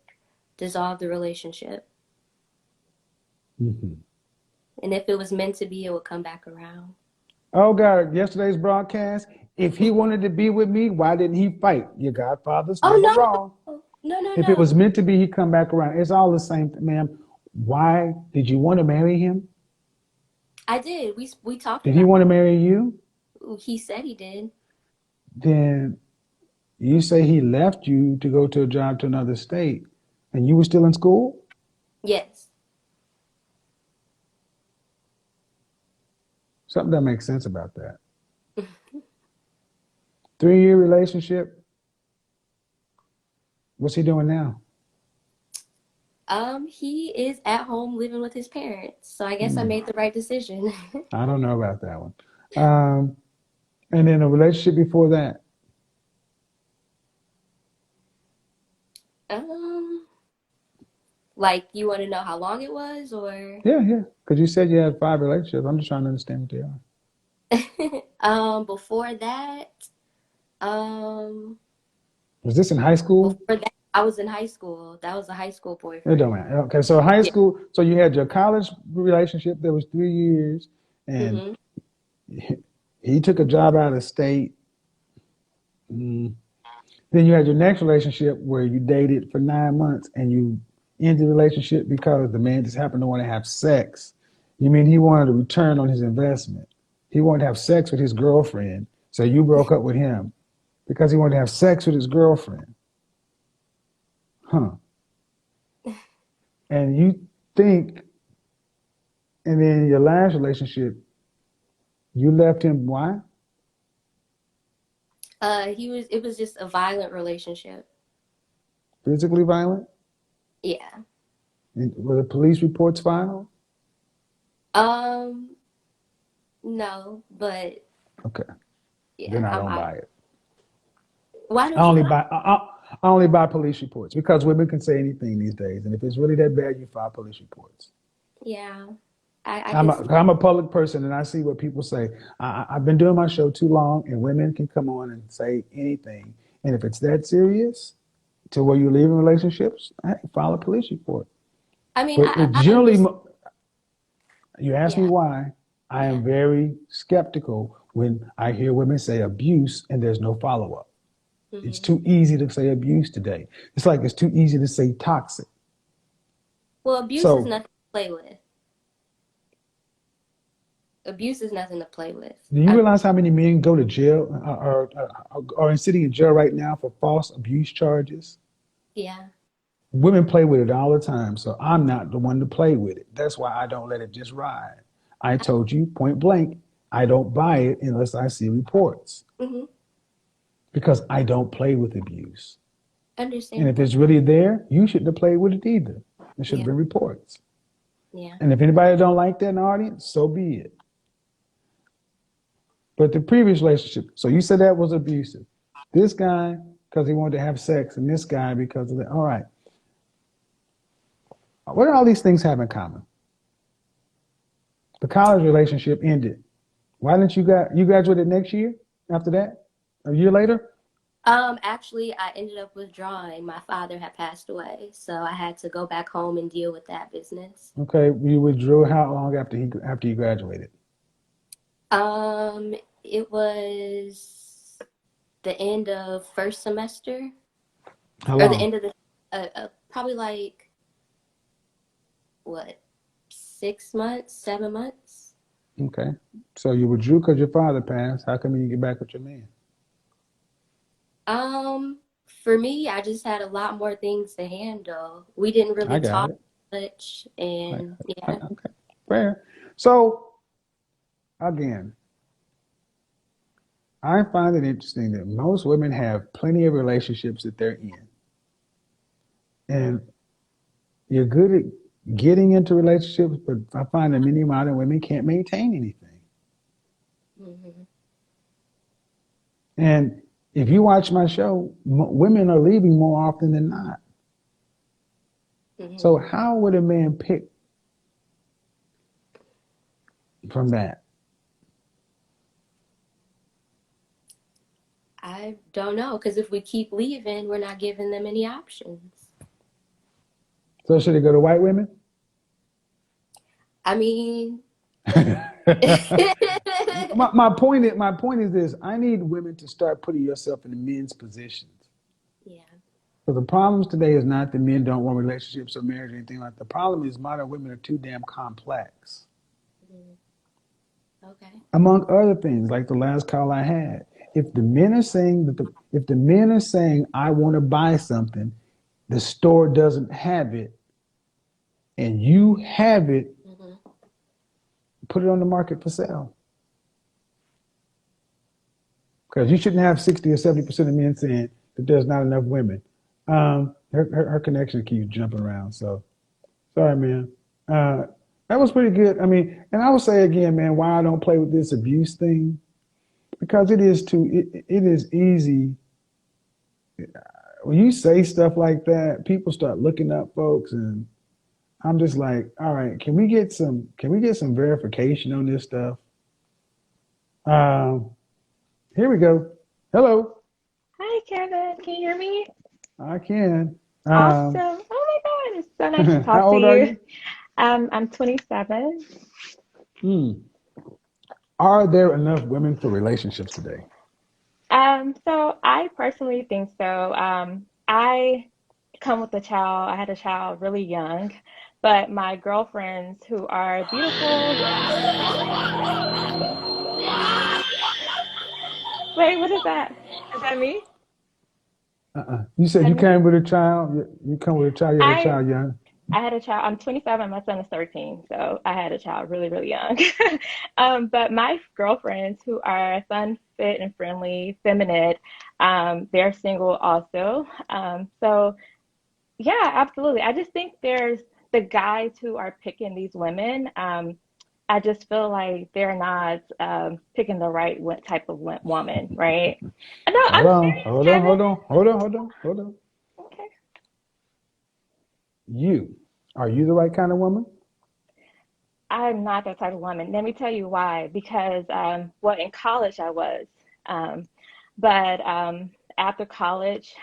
dissolve the relationship. mhm. And if it was meant to be, it would come back around. Oh God, yesterday's broadcast. If he wanted to be with me, why didn't he fight? Your godfather's Oh never no, wrong. If it no. was meant to be, he'd come back around. It's all the same, ma'am. Why did you want to marry him? I did. We talked Did he about want to marry you? it. He said he did. Then you say he left you to go to a job to another state, and you were still in school? Yes. Something doesn't make sense about that. 3 year relationship. What's he doing now? He is at home living with his parents. So I guess I made the right decision. I don't know about that one. And then a relationship before that. Um, like you want to know how long it was or Yeah. Because you said you had 5 relationships. I'm just trying to understand what they are. before that, um Was this in high school? before that I was in high school. That was a high school It don't boyfriend. matter. Okay, so high Yeah. school. So you had your college relationship that was 3 years, and hmm he took a job out of state. Mm. Then you had your next relationship where you dated for 9 months and you ended the relationship because the man just happened to want to have sex. You mean he wanted a return on his investment? He wanted to have sex with his girlfriend, so you broke up with him because he wanted to have sex with his girlfriend. Huh. And you think, and then your last relationship, you left him why? It was just a violent relationship. Physically violent? Yeah. And were the police reports filed? Um, no, but Okay, yeah, then I don't buy it. why I don't you only like buy I only buy police reports because women can say anything these days, and if it's really that bad, you file police reports. yeah. I I'm can a, see. I'm a public person, and I see what people say. I've been doing my show too long, and women can come on and say anything. And if it's that serious to where you leave in relationships, hey, file a police report. I mean, But it I generally, understand. you ask me Yeah, why, I yeah. am very skeptical when I hear women say abuse and there's no follow up. It's Hmm. too easy to say abuse today. It's like it's too easy to say toxic. Well, abuse is So, nothing to play with. Abuse is nothing to play with. do you realize how many men go to jail or are sitting in jail right now for false abuse charges? Yeah, Women play with it all the time, so I'm not the one to play with it. That's why I don't let it just ride. I told you point blank, I don't buy it unless I see reports hmm, because I don't play with abuse. And if understandable. it's really there, you shouldn't have played with it either. There should have Yeah, been reports. yeah. And if anybody don't like that in the audience, so be it. But the previous relationship, so you said that was abusive. This guy, because he wanted to have sex, and this guy because of that. All right. What do all these things have in common? The college relationship ended. Why didn't you graduated next year after that? A year later? Actually, I ended up withdrawing. My father had passed away, so I had to go back home and deal with that business. Okay, you withdrew how long after you graduated? It was the end of first semester, How or the long? end of the, probably like what, 6 months, 7 months. Okay. So you withdrew because your father passed. How come you get back with your man? Um, for me, I just had a lot more things to handle. We didn't I really got talk it. much, and yeah. Okay. Fair. So again, I find it interesting that most women have plenty of relationships that they're in. And you're good at getting into relationships, but I find that many modern women can't maintain anything. Hmm. And if you watch my show, women are leaving more often than not. Hmm. So how would a man pick from that? I don't know, because if we keep leaving, we're not giving them any options. So should it go to white women? I mean, my point is this: I need women to start putting yourself in the men's positions. yeah. So the problems today is not that men don't want relationships or marriage or anything like that. The problem is modern women are too damn complex. Mhm. Okay. Among other things, like the last call I had. If the men are saying if the men are saying I want to buy something, the store doesn't have it, and you have it, Hmm. put it on the market for sale. Because you shouldn't have 60 or 70% of men saying that there's not enough women. Her connection keeps jumping around, so sorry, man. Uh, that was pretty good. I mean, and I would say again, man, why I don't play with this abuse thing because it is easy when you say stuff like that. People start looking up folks, and I'm just like, all right, can we get some verification on this stuff? Um, Here we go. Hello, Hi, Kevin. Can you hear me? I can. Awesome. Oh my God, it's so nice to How talk to old are you. you? I'm 27. Hmm. Are there enough women for relationships today? So I personally think so. I come with a child. I had a child really young, but my girlfriends who are beautiful. Wait, what is that? Is that me? You Is said that you me? came with a child. You come with a child. You had a I child young. I had a child. I'm 27. My son is 13. So I had a child really, really young. But my girlfriends who are fun, fit, and friendly, feminine, they're single also. So yeah, absolutely. I just think there's the guys who are picking these women. I just feel like they're not picking the right type of woman, right? No, Hold I'm on. serious, Hold on. Kevin. Hold on. Hold on. Hold on. Hold on. Okay. You are you the right kind of woman? I'm not that type of woman. Let me tell you why. Because, well, in college I was, um, but after college,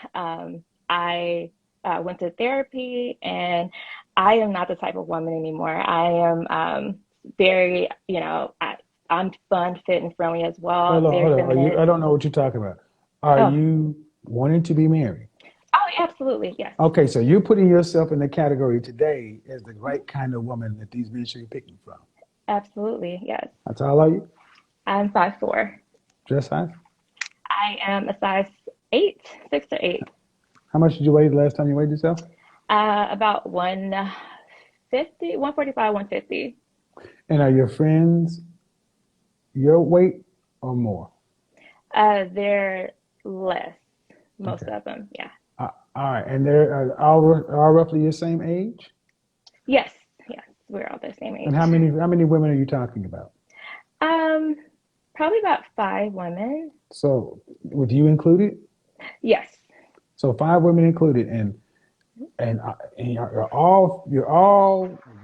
I went to therapy, and I am not the type of woman anymore. I am very, I'm fun, fit, and friendly as well. Hold on, Very hold on. Are you? feminine. I don't know what you're talking about. Are Oh, you wanting to be married? oh, absolutely, yes, Okay, so you're putting yourself in the category today as the right kind of woman that these men should be picking from. absolutely, yes. How tall are you? I'm 5'4". Dress size? I am a size 8, 6 to 8. How much did you weigh the last time you weighed yourself? About 150, 145, 150. And are your friends your weight or more? They're less, most Okay. of them. Yeah. All right, and they're all roughly your same age? Yes. Yes. We're all the same And age. how many women are you talking about? Um, Probably about 5 women. So with you included? Yes. So 5 women included, and you're all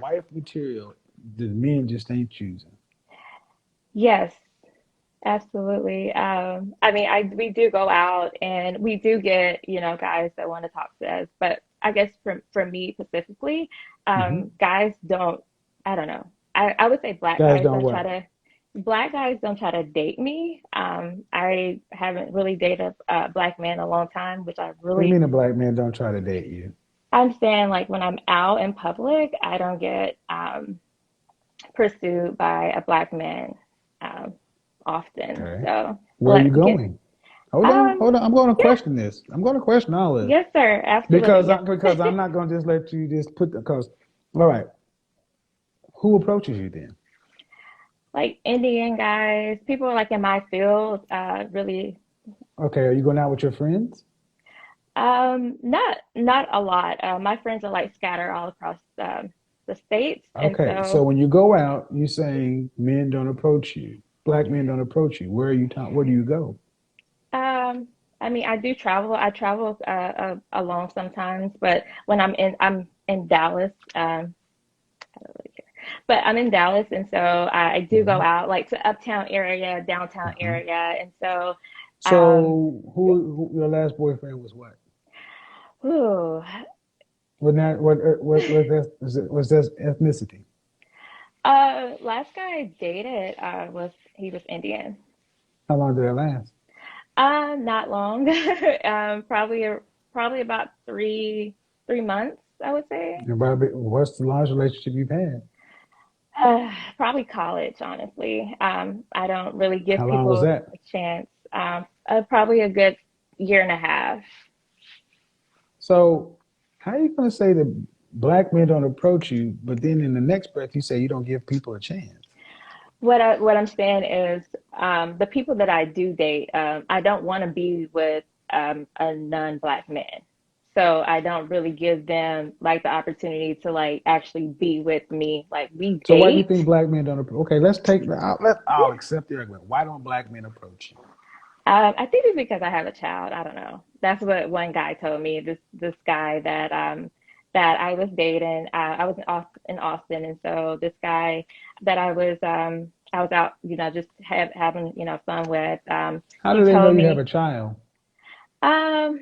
wife material. The men just ain't choosing. Yes. Absolutely. I mean, we do go out and we do get, guys that want to talk to us, but I guess for me specifically, Hmm. guys don't, I don't know. I would say Guys don't what? black guys don't try to date me. I haven't really dated a black man in a long time, which What do you mean a black man don't try to date you? I'm saying, like, when I'm out in public, I don't get pursued by a black man um, often. Okay. So Where are you let get going? Hold on, um hold on. I'm going to yeah, question this. I'm going to question all this yes sir, absolutely, because yes. I'm not going to just let you just put the because. All right, who approaches you then? Like Indian guys, people like in my field, really, Okay, are you going out with your friends? not a lot. My friends are like scattered all across the states, and Okay, so so when you go out, you saying men don't approach you, black men don't approach you. Where do you go? um, I mean, I do travel. I travel alone sometimes, but when I'm in Dallas. I don't really care. But I'm in Dallas, and so I do go Mhm. out like to uptown area, downtown Uh-huh. area, and so um, So who your last boyfriend was what? ooh, Was that what was that ethnicity? last guy I dated he was Indian. How long did that last? Not long. Probably about 3 months, I would say. And Bobby, what's the longest relationship you've had? Probably college, honestly. I don't really give How long was people that? a chance. Probably a good year and a half. So how are you going to say that black men don't approach you, but then in the next breath you say you don't give people a chance? What I'm saying is, the people that I do date, I don't want to be with a non-black man. So I don't really give them like the opportunity to like actually be with me. Like we So why do you think date. black men don't approach? Okay, let's all accept the argument. Why don't black men approach you? I think it's because I have a child. I don't know. That's what one guy told me. This guy that I was dating. I was in Austin, and so this guy that I was out, just having fun with. How He do they know told you have a me child? um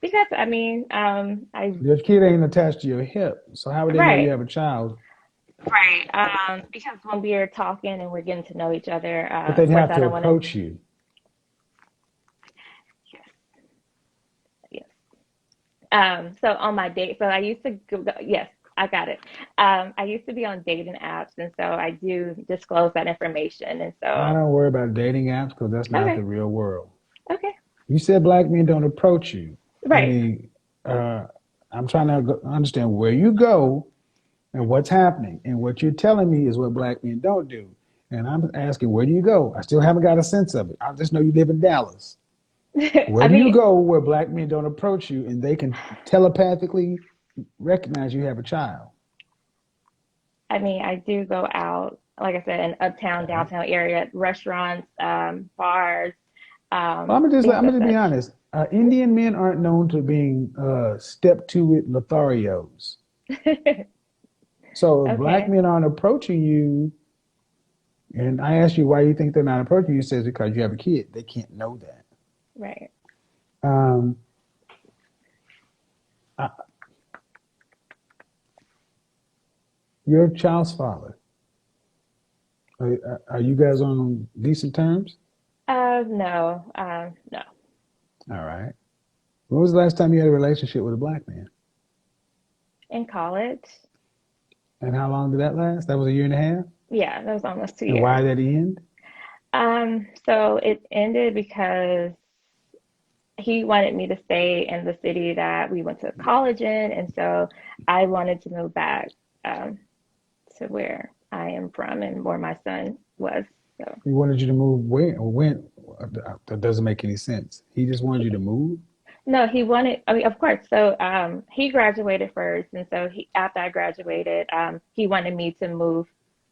because I mean I Your kid ain't attached to your hip, so how would they know you right have a child? right because when we're talking and we're getting to know each other, But of they'd course have I to don't want to. approach you. Yes, yes. So on my date, so I used to yes, I got it. I used to be on dating apps, and so I do disclose that information. And I so, don't worry about dating apps because that's not okay, the real world. okay, You said black men don't approach you. I right. mean, uh, I'm trying to understand where you go and what's happening. And what you're telling me is what black men don't do. And I'm asking, where do you go? I still haven't got a sense of it. I just know you live in Dallas. Where I do you mean, go where black men don't approach you and they can telepathically recognize you have a child? I do go out, like I said, in uptown, Okay. downtown area, restaurants, bars, Well, things I'm of gonna be such. honest. Indian men aren't known to being step to it Lotharios. So if black Okay. men aren't approaching you, and I ask you why you think they're not approaching you, says because you have a kid. They can't know that. Right. Um, I, your child's father. Are you guys on decent terms? No. No. All right. When was the last time you had a relationship with a black man? In college. And how long did that last? That was a year and a half? Yeah, that was almost two And why years. did it end? So it ended because he wanted me to stay in the city that we went to college in, and so I wanted to move back um, to where I am from and where my son was. So He wanted you to move where? When? That doesn't make any sense. He just wanted you to move, no, he wanted. I mean, of course. So he graduated first, and so after I graduated, he wanted me to move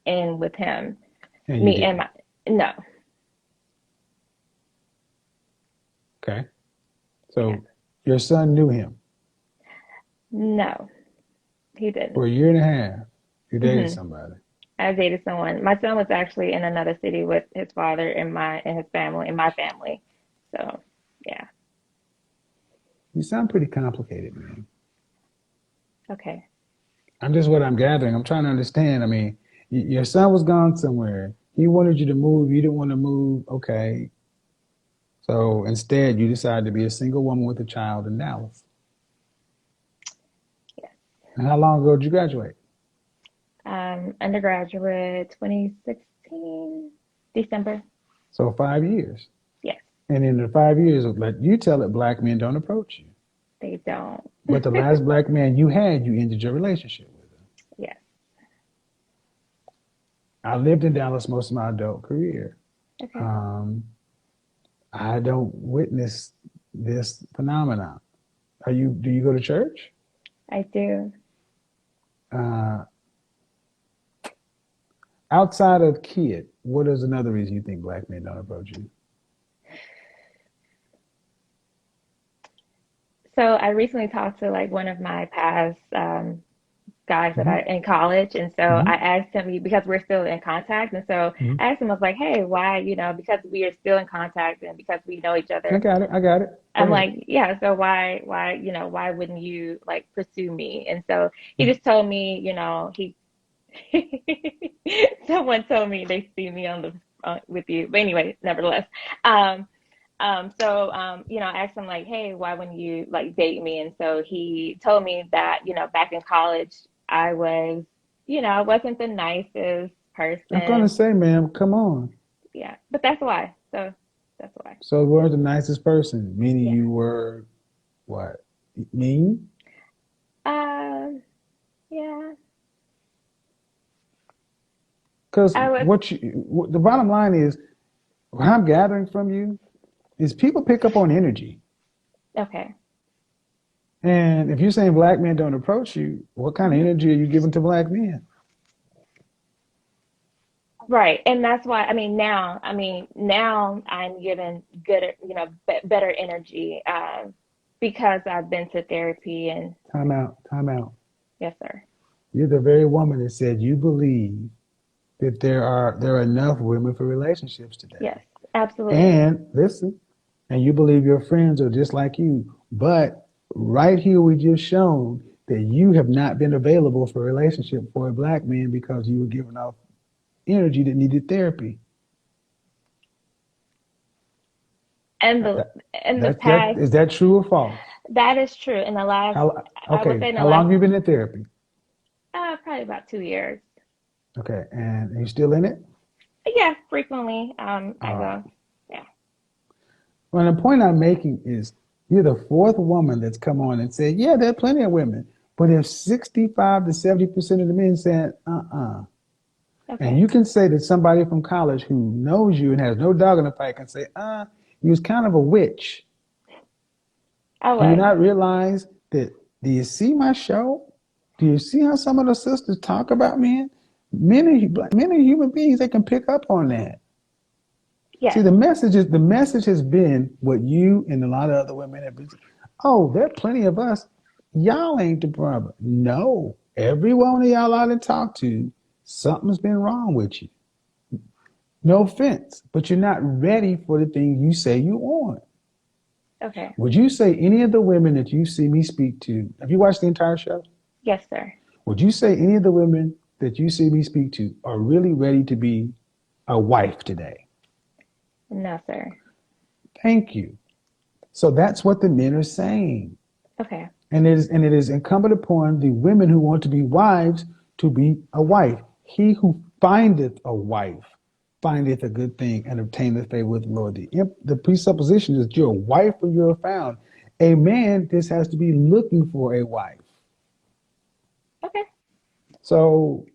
in with him. and you Me and didn't. my no, Okay. yeah, So your son knew him no, he didn't. for a year and a half. You dated hmm somebody. I dated someone. My son was actually in another city with his father and his family and my family. So yeah, You sound pretty complicated, man. okay. I'm just what I'm gathering. I'm trying to understand. I mean, your son was gone somewhere. He wanted you to move. You didn't want to move. Okay. So instead, you decided to be a single woman with a child in Dallas. Yes. And how long ago did you graduate? Undergraduate 2016 December. So 5 years. Yes, And in the 5 years, let you tell it, black men don't approach you. they don't. But the last black man you had, you ended your relationship with him. Yes. I lived in Dallas most of my adult career. Okay. Um, I don't witness this phenomenon. Do you go to church? I do. Uh, outside of kid, what is another reason you think black men don't approach you? So I recently talked to like one of my past guys that hmm I in college, and so hmm I asked him because we're still in contact, and so hmm I asked him, I was like, hey, why, because we are still in contact and because we know each I other. got it. I got it. Go I'm ahead. like, yeah, so why wouldn't you like pursue me? And so he just told me, he someone told me they see me on the with you, but anyway, nevertheless, um, I asked him like, hey, why wouldn't you like date me? And so he told me that, back in college, I was, I wasn't the nicest I'm gonna person. say, ma'am, come on. Yeah, but that's why. So that's why. So you weren't the nicest person, meaning Yeah. you were what? Mean? Um, yeah, Because I was the bottom line is, what I'm gathering from you is people pick up on energy. okay. And if you're saying black men don't approach you, what kind of Mhm. energy are you giving to black men? Right. And that's why, now I'm given good, better energy, because I've been to therapy and Time out, time out. yes, sir. You're the very woman that said you believe that there are enough women for relationships today. Yes, absolutely. And listen, and you believe your friends are just like you. But right here, we just shown that you have not been available for a relationship for a black man because you were giving off energy that needed therapy. And Uh, the That, in the that past, is that true or false? that is true. In the last, How I would okay? say in the How long last, have you been in therapy? probably about 2 years. Okay, and are you still in it? Yeah, frequently, I All right. go. Yeah. Well, the point I'm making is you're the fourth woman that's come on and said, yeah, there are plenty of women. But if 65 to 70% of the men said, and Okay. you can say that somebody from college who knows you and has no dog in the fight can say, you was kind of a witch. I Do you was. not realize that? Do you see my show? Do you see how some of the sisters talk about men? Men are human beings. They can pick up on that. See, Yes. the message has been what you and a lot of other women have been. Oh, there are plenty of us. Y'all ain't the problem. No, every one of y'all I done talked to, something's been wrong with you. No offense, but you're not ready for the thing you say you want. Okay. Would you say any of the women that you see me speak to, have you watched the entire show? Yes, sir. Would you say any of the women that you see me speak to are really ready to be a wife today? No, sir. Thank you. So that's what the men are saying. Okay. And it is incumbent upon the women who want to be wives to be a wife. He who findeth a wife findeth a good thing and obtaineth favor with the Lord. The presupposition is that you're a wife or you're found. A man just has to be looking for a wife. Okay. So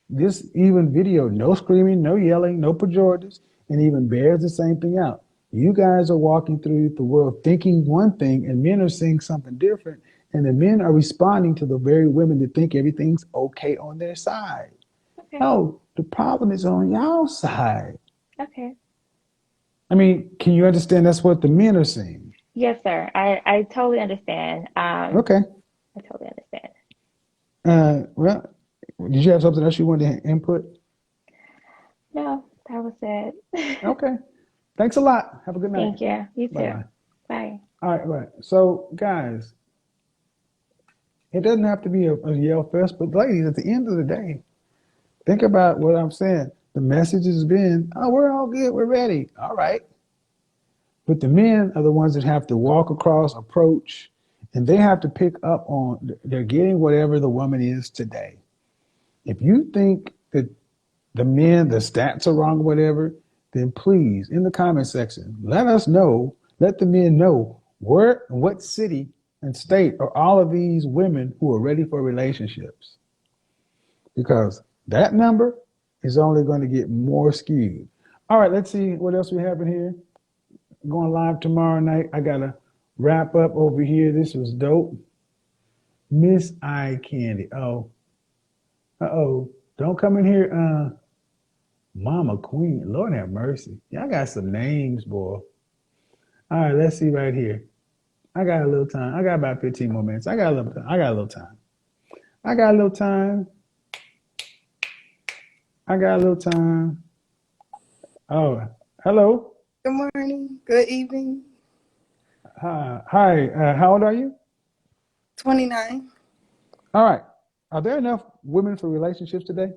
this even video, no screaming, no yelling, no pejoratives, and even bears the same thing out. You guys are walking through the world thinking one thing, and men are saying something different, and the men are responding to the very women that think everything's okay on their side. Okay. No, the problem is on y'all side. Okay. I mean, can you understand that's what the men are saying? Yes, sir. I totally understand. Okay. I totally understand. Well, did you have something else you wanted to input? No, that was it. Okay. Thanks a lot. Have a good night. Thank you. You too. Bye-bye. Bye. All right. So, guys, it doesn't have to be a yell fest, but ladies, at the end of the day, think about what I'm saying. The message has been, oh, we're all good. We're ready. All right. But the men are the ones that have to walk across, approach, and they have to pick up on, they're getting whatever the woman is today. If you think that the men, the stats are wrong or whatever, then please, in the comment section, let us know, let the men know where, what city and state are all of these women who are ready for relationships. Because that number is only going to get more skewed. All right, let's see what else we have in here. Going live tomorrow night. I got to wrap up over here. This was dope. Miss Eye Candy. Oh, uh-oh. Don't come in here, Mama Queen. Lord have mercy. Y'all got some names, boy. All right, let's see right here. I got a little time. I got about 15 more minutes. I got a little time. I got a little time. I got a little time. I got a little time. Oh, hello. Good morning. Good evening. Hi. How old are you? 29. All right. Are there enough women for relationships today?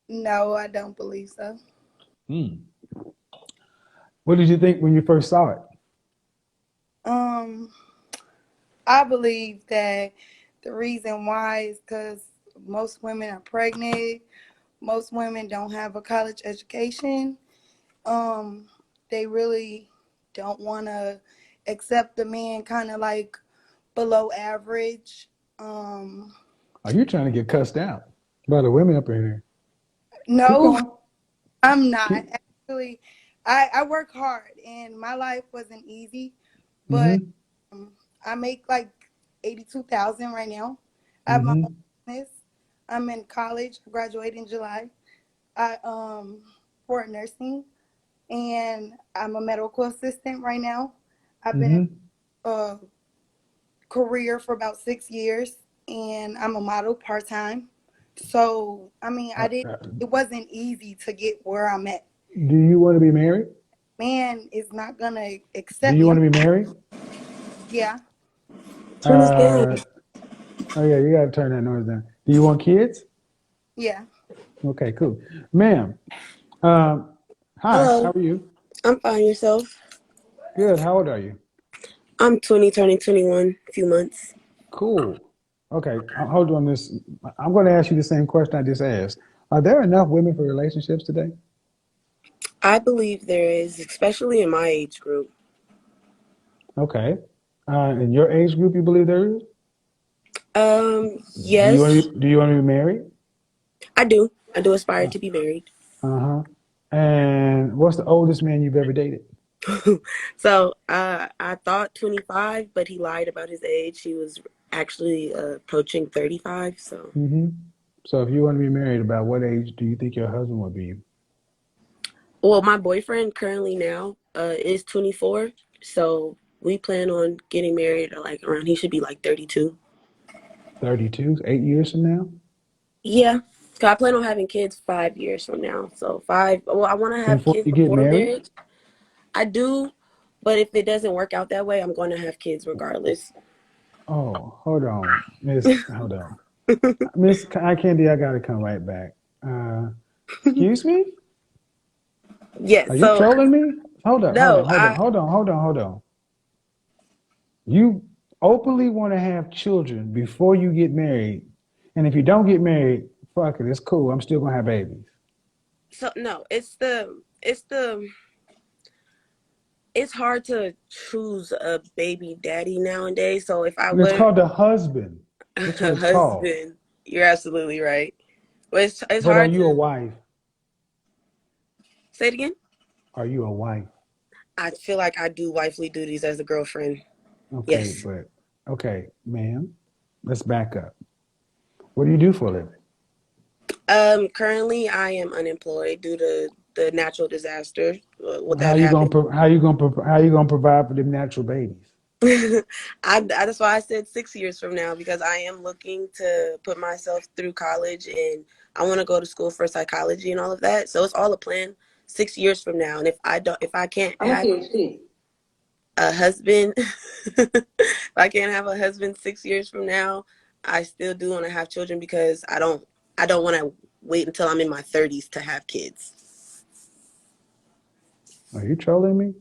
No, I don't believe so. What did you think when you first saw it? I believe that the reason why is because most women are pregnant. Most women don't have a college education. They really don't want to accept the man kind of like below average. Are you trying to get cussed out by the women up in here? Keep No, going. I'm not. Keep. Actually, I work hard and my life wasn't easy, but Mm-hmm. I make like 82,000 right now. I have my own Mm-hmm. business. I'm in college. I graduated in July. I for nursing, and I'm a medical assistant right now. I've been in Mm-hmm. a career for about 6 years, and I'm a model part time. So I mean, Uh, I did. uh, It wasn't easy to get where I'm at. do you want to be married? Man is not gonna Do accept you me. want to be married? Yeah, Turn this down. Oh yeah, you got to turn that noise down. Do you want kids? yeah. Okay, cool. Ma'am, hi, how Hello. are you? I'm fine. Yourself? Good. How old are you? I'm 20, turning 21, a few months. Cool. Okay, hold on this. I'm going to ask you the same question I just asked. Are there enough women for relationships today? I believe there is, especially in my age group. Okay. In your age group, you believe there is? Yes, Do you want to be married? I do. I do aspire to be married. Uh-huh. And what's the oldest man you've ever dated? So I thought 25, but he lied about his age. He was actually approaching 35. So, Mm-hmm. So if you want to be married, about what age do you think your husband would be? well, my boyfriend currently now is 24. So we plan on getting married like around, he should be like 32. 32, 8 years from now. Yeah. So I plan on having kids 5 years from now. So five. Well, I want to have Before kids you get before married? marriage. I do, but if it doesn't work out that way, I'm going to have kids regardless. Oh, hold on, Miss. Hold on, Miss Eye Candy. I gotta come right back. Excuse me. Are Yes. you So trolling me? Hold on, hold on, no, hold on, hold on, hold on, hold on. You openly want to have children before you get married, and if you don't get married, fuck it, it's cool. I'm still gonna have babies. no, it's hard to choose a baby daddy nowadays. So if I And it's were called a husband. That's what a it's called. husband, you're absolutely right. But it's But are hard you a to wife? say it again. Are you a wife? I feel like I do wifely duties as a girlfriend. Okay, Yes. but okay, ma'am. Let's back up. What do you do for a living? Currently I am unemployed due to the natural disaster. What How that you gonna happened. how you gonna provide for them natural babies? That's why I said 6 years from now because I am looking to put myself through college and I want to go to school for psychology and all of that. So it's all a plan. 6 years from now, and if I can't I'm a have PhD. a husband, if I can't have a husband 6 years from now, I still do want to have children because I don't want to wait until I'm in my 30s to have kids. Are you trolling me?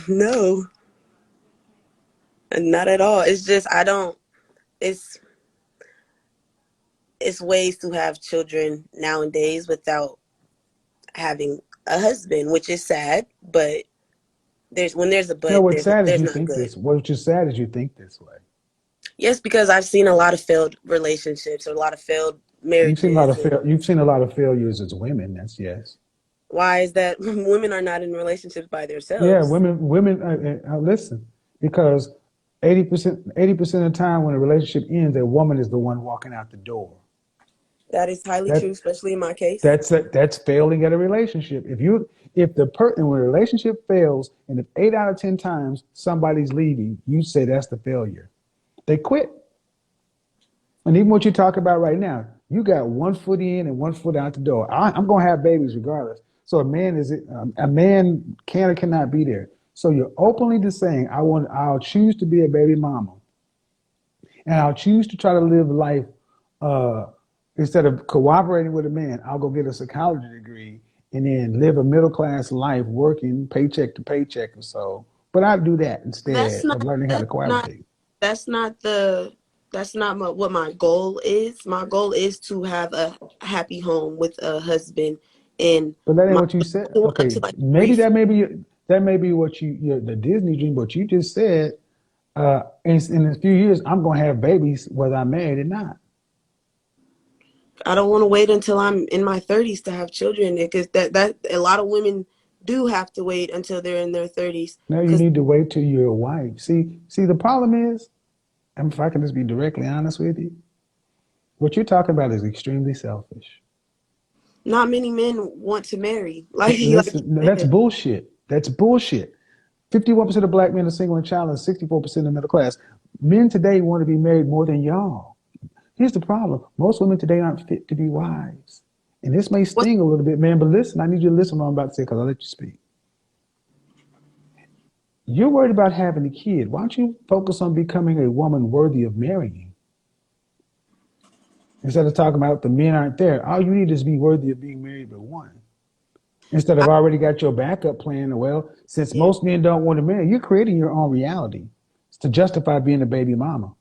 No, not at all. It's just I don't. It's it's ways to have children nowadays without having a husband, which is sad. But there's a No, but, what's sad is there's you not think good. this. What's just sad is you think this way. Yes, because I've seen a lot of failed relationships or a lot of failed marriages, and You've seen a lot of failures as women. That's yes. why is that women are not in relationships by Yeah, themselves? women. Listen, because 80% of the time when a relationship ends, a woman is the one walking out the door. That is highly That true, especially in my case. that's failing at a relationship. If when a relationship fails, and if 8 out of 10 times somebody's leaving, you say that's the failure. They quit. And even what you talk about right now, you got 1 foot in and 1 foot out the door. I'm going to have babies regardless. So a man can or cannot be there. So you're openly just saying, I'll choose to be a baby mama, and I'll choose to try to live life uh, instead of cooperating with a man. I'll go get a psychology degree and then live a middle class life, working paycheck to paycheck or so. But I do that That's instead not of learning how to that's not cohabitate. that's not the that's not what my goal is. My goal is to have a happy home with a husband and But that ain't my what you said. up Okay, to like maybe three. that may be what the Disney dream. But you just said in a few years I'm gonna have babies whether I'm married or not. I don't want to wait until I'm in my 30s to have children because that a lot of women do have to wait until they're in their 30s No, you because need to wait till you're a wife. See, the problem is, and if I can just be directly honest with you, what you're talking about is extremely selfish. not many men want to marry. Like you Listen, that's said. bullshit. That's bullshit. 51% of black men are single and childless, 64% of middle class. Men today want to be married more than y'all. Here's the problem. Most women today aren't fit to be wives. And this may What sting a little bit, man, but listen, I need you to listen to what I'm about to say because I'll let you speak. You're worried about having a kid. Why don't you focus on becoming a woman worthy of marrying? Instead of talking about the men aren't there, all you need is be worthy of being married by one. Instead of I, already got your backup plan, well, since yeah, most men don't want to marry, you're creating your own reality to justify being a baby mama.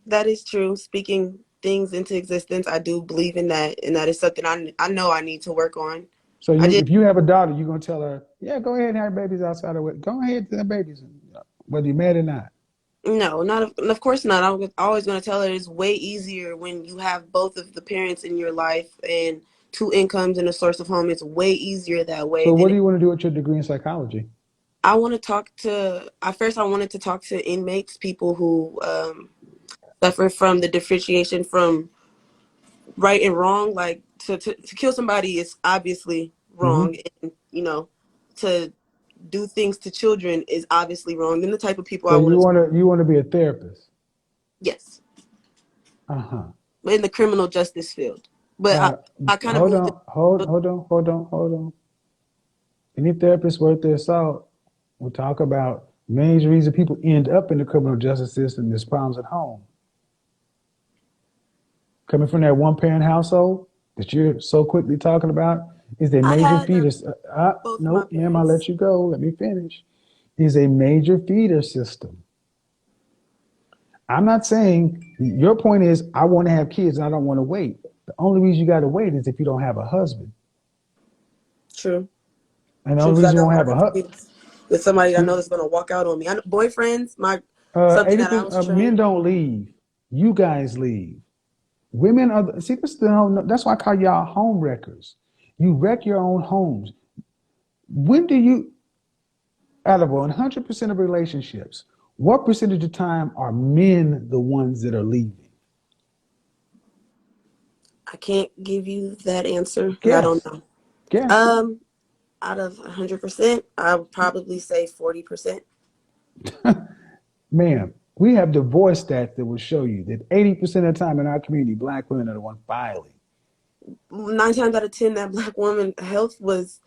that is true. Speaking things into existence, I do believe in that, and that is something I know I need to work on. So I just if you have a daughter, you're gonna tell her, yeah, go ahead and have babies outside of it. Go ahead and have babies, whether you're married or not. no, not of course not. I'm always going to tell her it's way easier when you have both of the parents in your life and two incomes and a source of home. It's way easier that way So what than do you want to do with your degree in psychology? I want to talk to. At first, I wanted to talk to inmates, people who suffer from the differentiation from right and wrong. Like to kill somebody is obviously Hmm. wrong, and to do things to children is obviously wrong. Then the type of people So I want to. you want to be a therapist. Yes. Uh-huh. in the criminal justice field. But I kind of Hold moved. on, hold on. Any therapist worth their salt will talk about major reason people end up in the criminal justice system is problems at home. Coming from that one-parent household that you're so quickly talking about is a I major had feeder. both of my Nope, ma'am, I'll parents. let you go. Let me finish. Is a major feeder system. I'm not saying your point is I want to have kids and I don't want to wait. The only reason you got to wait is if you don't have a husband. True. And the True, only because I reason you don't won't want have to a have husband, kids with somebody I see, know that's going to walk out on me. Boyfriends, something that I 80% was men trained. don't leave. You guys leave. Women are, see, that's why I call y'all home wreckers. You wreck your own homes. When do you, out of 100% of relationships, what percentage of time are men the ones that are leaving? I can't give you that answer because I don't Guess. know. Guess. Out of 100%, I would probably say 40%. Ma'am, we have divorce stats that will show you that 80% of the time in our community, black women are the ones filing. 9 times out of 10, that black woman health was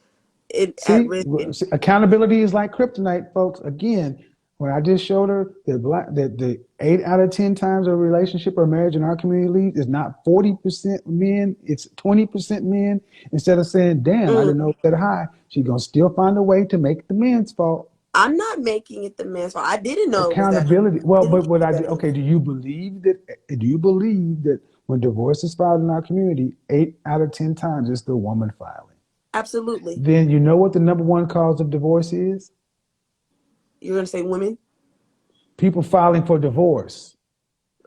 at See, risk. accountability is like kryptonite, folks. Again, when I just showed her that the 8 out of 10 times a relationship or marriage in our community leads is not 40% men, it's 20% men. Instead of saying, "Damn, I didn't know it was that high," she's gonna still find a way to make the men's fault. I'm not making it the man's fault. I didn't know it was that high. Accountability. Well, Didn't but give what me I that did, okay, answer. do you believe that? Do you believe that when divorce is filed in our community, 8 out of 10 times it's the woman filing? Absolutely. Then you know what the number one cause of divorce is? You're going to say women? People filing for divorce.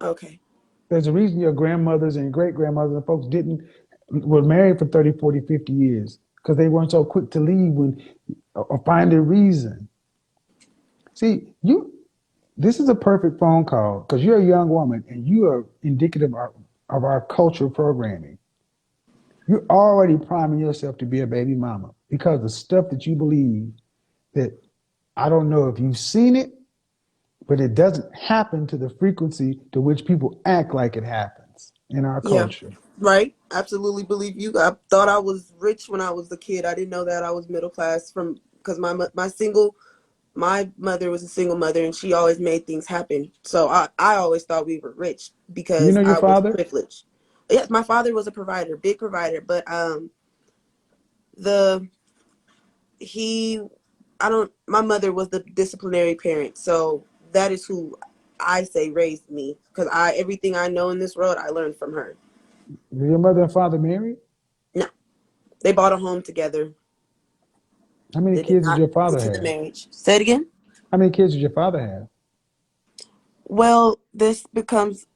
Okay. There's a reason your grandmothers and great grandmothers and folks didn't were married for 30, 40, 50 years because they weren't so quick to leave when or find a reason. See, this is a perfect phone call because you're a young woman and you are indicative of our cultural programming. You're already priming yourself to be a baby mama because the stuff that you believe that I don't know if you've seen it, but it doesn't happen to the frequency to which people act like it happens in our Yeah. culture. Right. Absolutely believe you. I thought I was rich when I was a kid. I didn't know that I was middle class because my mother was a single mother and she always made things happen. So I always thought we were rich Do you because know your I was father? privileged. Yes, my father was a provider, big provider, but the he I don't my mother was the disciplinary parent. So that is who I say raised me because everything I know in this world I learned from her. Were your mother and father married? No, they bought a home together. How many They did kids did not your go father to the have? marriage. Say it again. How many kids did your father have? Well, this becomes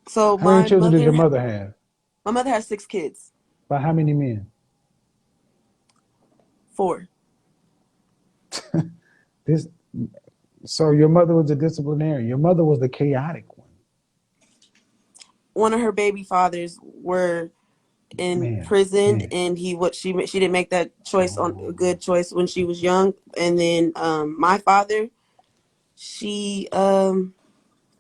so How many children did your mother have? my mother has 6 kids. By how many men? 4. This. So your mother was a disciplinarian. Your mother was the chaotic one. One of her baby fathers were in Man, prison, man. and she didn't make that choice on a good choice when she was young. And then my father, she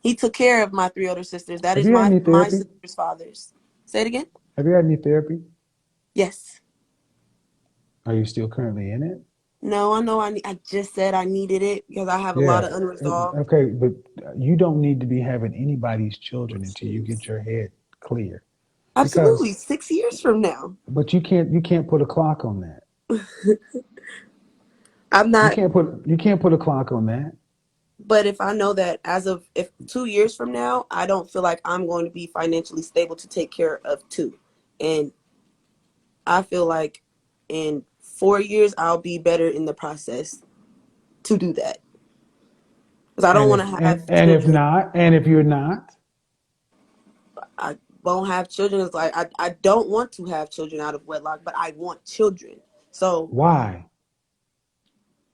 he took care of my 3 older sisters. That Have is you had any my therapy? sister's fathers. Say it again. Have you had any therapy? Yes. Are you still currently in it? No, I know. I just said I needed it because I have a lot Yeah. of unresolved Okay, but you don't need to be having anybody's children until you issues. get your head clear. Because, Absolutely, 6 years from now. but you can't put a clock on that. I'm not. You can't put a clock on that. But if I know that if 2 years from now, I don't feel like I'm going to be financially stable to take care of 2, and I feel like in 4 years I'll be better in the process to do that because I don't And want if to and, have and if children. not, and if you're not, I won't have children. It's like I don't want to have children out of wedlock, but I want children. So why?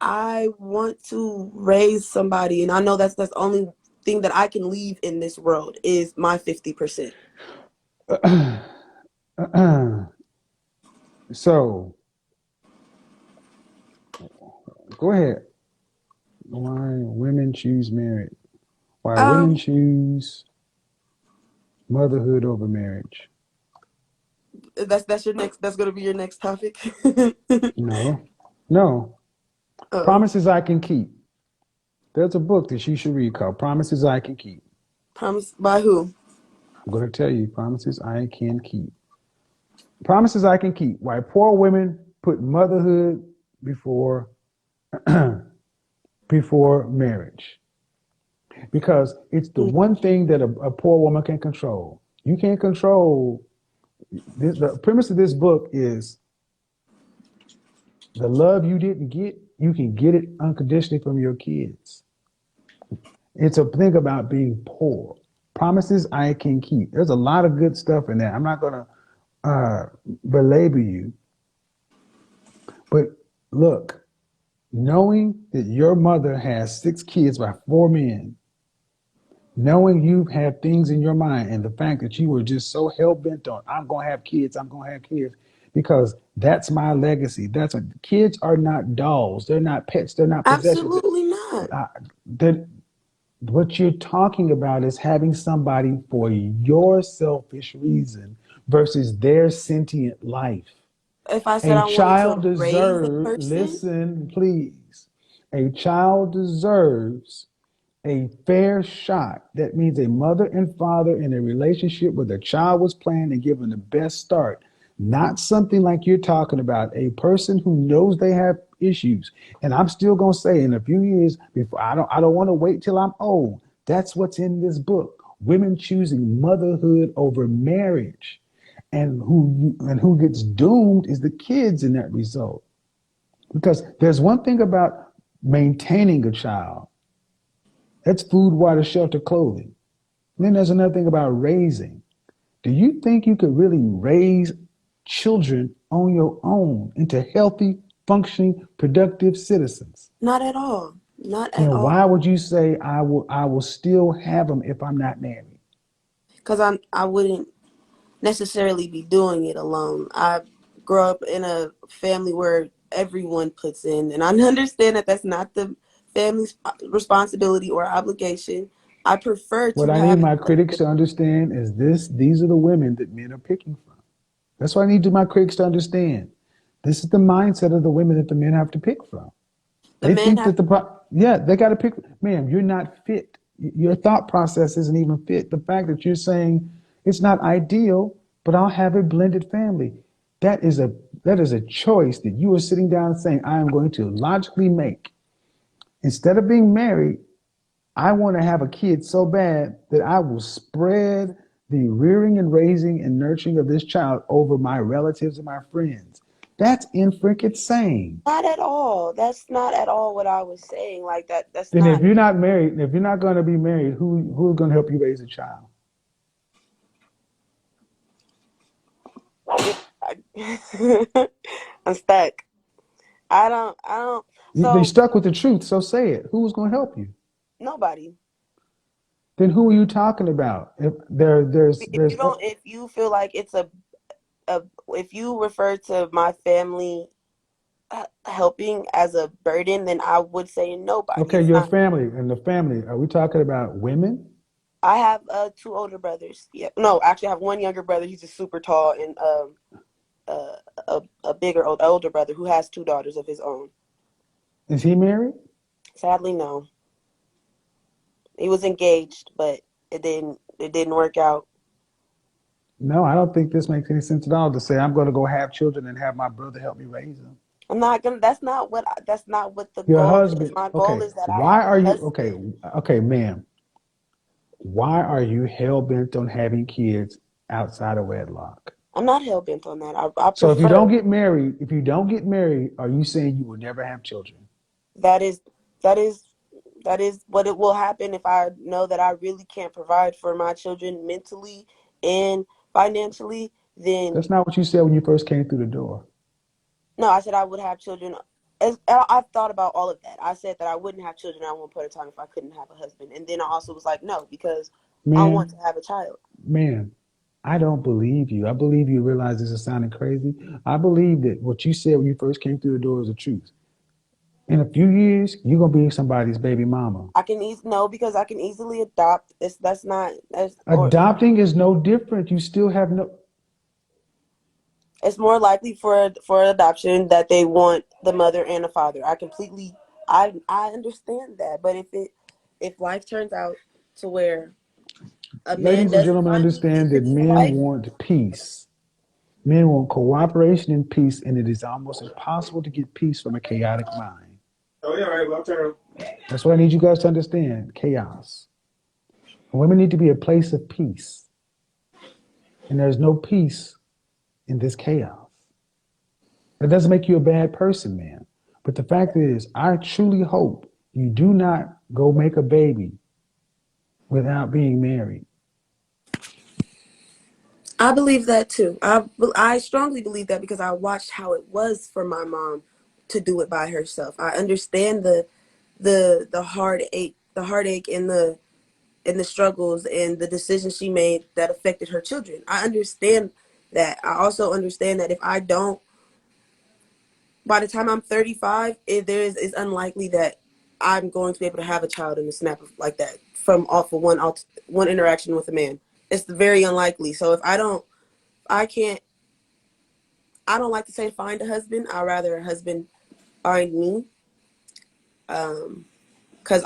I want to raise somebody, and I know that's the only thing that I can leave in this world is my 50%. So go ahead. Why women choose marriage? Why women Um, choose Motherhood over marriage. That's your next. That's gonna be your next topic. No. No. Oh, Promises I Can Keep. There's a book that you should read called Promises I Can Keep. promise by who? I'm going to tell you Promises I Can Keep. Promises I Can Keep. Why poor women put motherhood before before marriage. Because it's the one thing that a poor woman can control. You can't control. The premise of this book is the love you didn't get, you can get it unconditionally from your kids. It's a thing about being poor. Promises I Can Keep. There's a lot of good stuff in there. I'm not going to belabor you. But look, knowing that your mother has 6 kids by 4 men, knowing you have things in your mind, and the fact that you were just so hell bent on, I'm going to have kids, I'm going to have kids, because that's my legacy. Kids are not dolls. They're not pets. They're not possessions. Absolutely not. That what you're talking about is having somebody for your selfish reason versus their sentient life. If I said A I wanted child to raise a deserves, person, listen, please. A child deserves a fair shot. That means a mother and father in a relationship where the child was planned and given the best start. Not something like you're talking about, a person who knows they have issues. And I'm still gonna say in a few years, before I don't want to wait till I'm old. That's what's in this book. Women choosing motherhood over marriage. And who gets doomed is the kids in that result. Because there's one thing about maintaining a child. That's food, water, shelter, clothing. And then there's another thing about raising. Do you think you could really raise children on your own into healthy, functioning, productive citizens? not at all. Not at Then why all. would you say I will still have them if I'm not married? Because I wouldn't necessarily be doing it alone. I grew up in a family where everyone puts in, and I understand that that's not the family's responsibility or obligation. I prefer What to I need have my critics to understand is these are the women that men are picking from. That's what I need my critics to understand. This is the mindset of the women that the men have to pick from. the They men think have. that they got to pick, ma'am, you're not fit. Your thought process isn't even fit. The fact that you're saying it's not ideal, but I'll have a blended family. That is a choice that you are sitting down and saying, I am going to logically make. Instead of being married, I want to have a kid so bad that I will spread the rearing and raising and nurturing of this child over my relatives and my friends. That's in freaking sane. Not at all. That's not at all what I was saying. Like that. That's Then if not. you're not married, if you're not going to be married, who's going to help you raise a child? I'm stuck. I don't. They So stuck with the truth, so say it. Who's going to help you? nobody. Then who are you talking about? If there, If you there's don't, if you feel like it's if you refer to my family helping as a burden, then I would say nobody. okay, It's your not. family and the family. Are we talking about women? I have 2 older brothers. Yeah, no, actually, I have one younger brother. He's just super tall, and uh, a bigger older brother who has 2 daughters of his own. Is he married? Sadly, no. He was engaged, but it didn't work out. No, I don't think this makes any sense at all to say I'm going to go have children and have my brother help me raise them. I'm not gonna. That's not what the Your goal is. husband, My goal okay, is that I why have are a you, husband. okay, ma'am, why are you hell bent on having kids outside of wedlock? I'm not hell bent on that. I So prefer. if you don't get married, are you saying you will never have children? That is that is that is what it will happen if I know that I really can't provide for my children mentally and financially. Then That's not what you said when you first came through the door. no, I said I would have children. I've thought about all of that. I said that I wouldn't have children at one point in time if I couldn't have a husband, and then I also was like, no, because I want Man, to have a child. man, I don't believe you. I believe you realize this is sounding crazy. I believe that what you said when you first came through the door is the truth. In a few years, you're gonna be somebody's baby mama. I can no, because I can easily adopt. That's not as or Adopting is no different. You still have no. it's more likely for adoption that they want the mother and the father. I understand that, but if life turns out to where a man Ladies and doesn't gentlemen, find me fit understand to that be a men wife, want peace. Men want cooperation and peace, and it is almost impossible to get peace from a chaotic mind. Oh, yeah, right. Well, turn. That's what I need you guys to understand. Chaos. Women need to be a place of peace. And there's no peace in this chaos. That doesn't make you a bad person, man. But the fact is, I truly hope you do not go make a baby without being married. I believe that too. I strongly believe that because I watched how it was for my mom to do it by herself. I understand the heartache and the struggles and the decisions she made that affected her children. I understand that. I also understand that if I don't, by the time I'm 35, it's unlikely that I'm going to be able to have a child in a snap of like that from off of one interaction with a man. It's very unlikely. So if I can't. I don't like to say find a husband. I'd rather a husband find me. Cause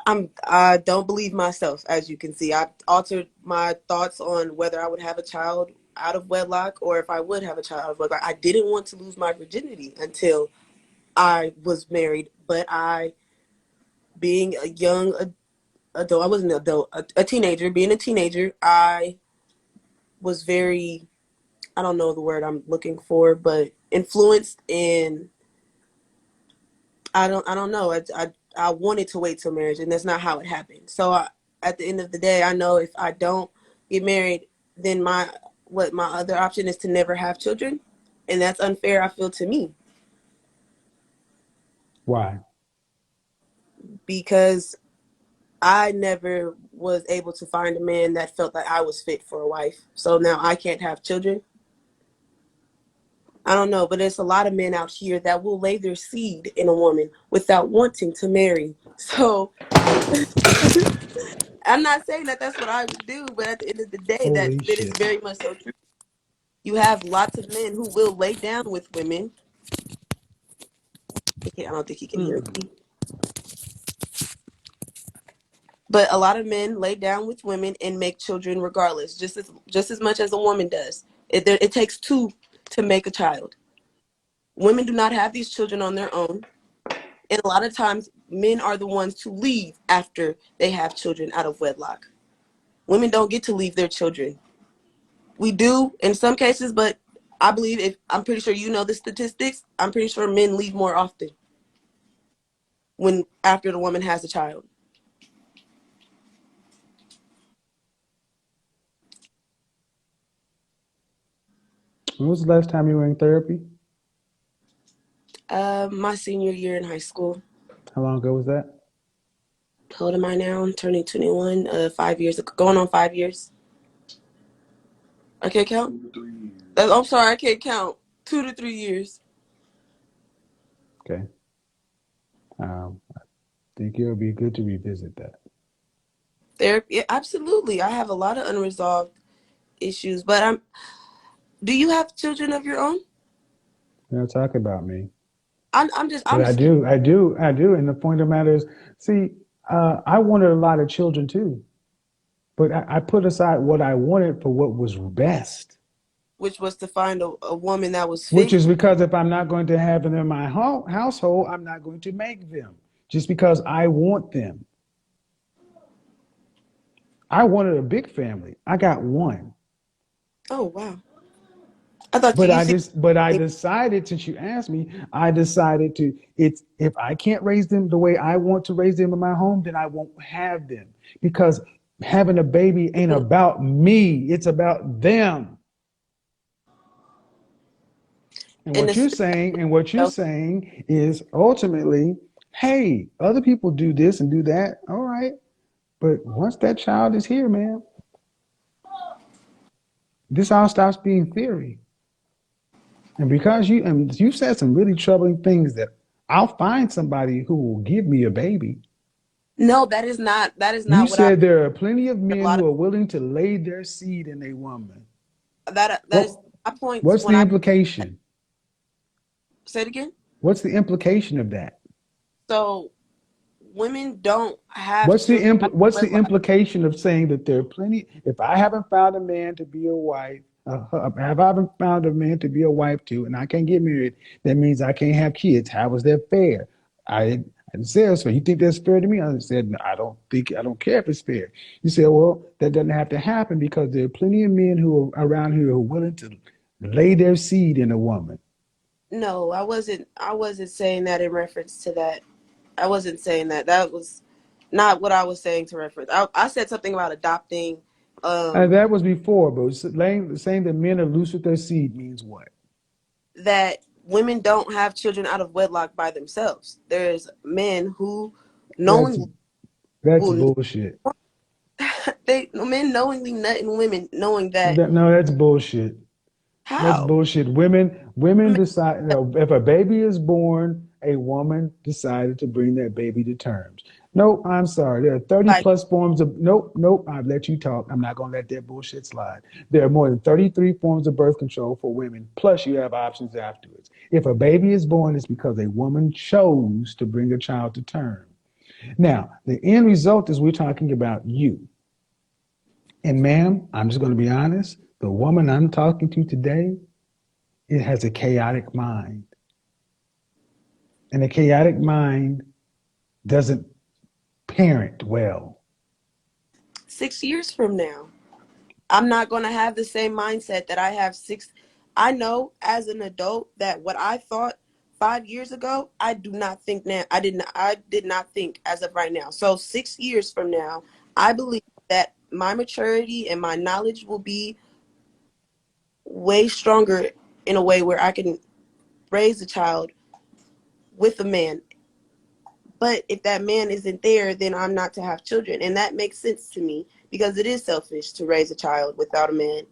I don't believe myself, as you can see. I've altered my thoughts on whether I would have a child out of wedlock or if I would have a child out of wedlock. I didn't want to lose my virginity until I was married, but being a young adult, I wasn't an adult, a teenager, being a teenager, I was very, I don't know the word I'm looking for, but influenced in, I don't know. I wanted to wait till marriage, and that's not how it happened. So at the end of the day, I know if I don't get married, then my other option is to never have children, and that's unfair. I feel to me Why? because I never was able to find a man that felt like I was fit for a wife. So now I can't have children. I don't know, but there's a lot of men out here that will lay their seed in a woman without wanting to marry. So I'm not saying that that's what I would do, but at the end of the day, that Holy is shit. very much so true. You have lots of men who will lay down with women. I don't think he can hear me. But a lot of men lay down with women and make children regardless, just as much as a woman does. It takes two to make a child. Women do not have these children on their own. And a lot of times, men are the ones to leave after they have children out of wedlock. Women don't get to leave their children. We do in some cases, but I believe I'm pretty sure you know the statistics. I'm pretty sure men leave more often when after the woman has a child. When was the last time you were in therapy? My senior year in high school. How long ago was that? How old am I now? I'm turning 21. 5 years ago, going on 5 years. I can't count. I'm sorry, I can't count. 2 to 3 years. Okay. I think it would be good to revisit that. Therapy, absolutely. I have a lot of unresolved issues, but do you have children of your own? You're not talking about me. I'm just But I do. And the point of the matter is, see, I wanted a lot of children too. But I put aside what I wanted for what was best. Which was to find a woman that was Which fit. is because if I'm not going to have them in my household, I'm not going to make them just because I want them. I wanted a big family. I got one. Oh, wow. I thought But you said. I decided, since you asked me, I decided to, it's, if I can't raise them the way I want to raise them in my home, then I won't have them, because having a baby ain't about me. It's about them. And And what you're saying is ultimately, hey, other people do this and do that. All right. But once that child is here, man, this all stops being theory. And because you said some really troubling things that I'll find somebody who will give me a baby. No, that is not You what I said there are plenty of a men lot who of are willing to lay their seed in a woman. that is Well, my points what's when the I implication? say it again. What's the implication of that? So women don't have children out of What's the wedlock. implication of saying that there are plenty? If I haven't found a man to be a wife, if I haven't found a man to be a wife to, and I can't get married, that means I can't have kids. How is that fair? I didn't say it was fair. You think that's fair to me? I said, no, I don't care if it's fair. You said, well, that doesn't have to happen because there are plenty of men who are around here who are willing to lay their seed in a woman. No, I wasn't saying that in reference to that. I wasn't saying that. That was not what I was saying to reference. I said something about adopting. That was before, but saying that men are loose with their seed means what? That women don't have children out of wedlock by themselves. There's men who That's knowingly that's will bullshit. men knowingly nutting women knowing that No, that's bullshit. That's how bullshit. Women decide, if a baby is born, a woman decided to bring that baby to terms. Nope, I'm sorry. There are 30 like plus forms of, nope, I've let you talk. I'm not going to let that bullshit slide. There are more than 33 forms of birth control for women, plus you have options afterwards. If a baby is born, it's because a woman chose to bring a child to term. Now, the end result is we're talking about you. And ma'am, I'm just going to be honest. The woman I'm talking to today, it has a chaotic mind. And a chaotic mind doesn't parent well. 6 years from now, I'm not going to have the same mindset that I have six. I know as an adult that what I thought 5 years ago, I do not think now. I did not think as of right now. So 6 years from now, I believe that my maturity and my knowledge will be way stronger in a way where I can raise a child with a man. But if that man isn't there, then I'm not to have children. And that makes sense to me because it is selfish to raise a child without a man.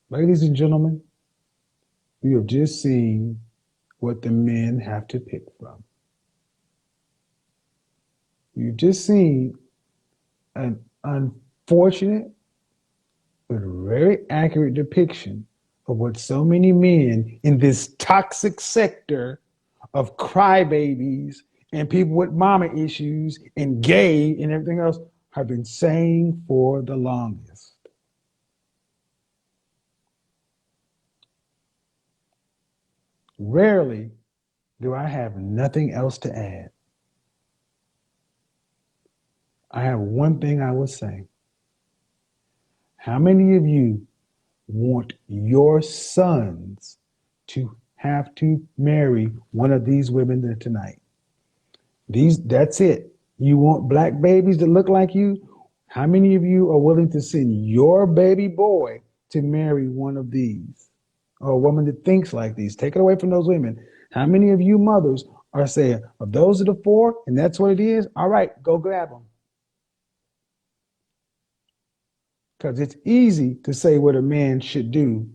Ladies and gentlemen, we have just seen what the men have to pick from. You've just seen an unfortunate but very accurate depiction of what so many men in this toxic sector of crybabies and people with mama issues and gay and everything else have been saying for the longest. Rarely do I have nothing else to add. I have one thing I will say. How many of you want your sons to have to marry one of these women tonight? That's it. You want black babies that look like you? How many of you are willing to send your baby boy to marry one of these? Or a woman that thinks like these? Take it away from those women. How many of you mothers are saying, of those are the four, and that's what it is? All right, go grab them. Because it's easy to say what a man should do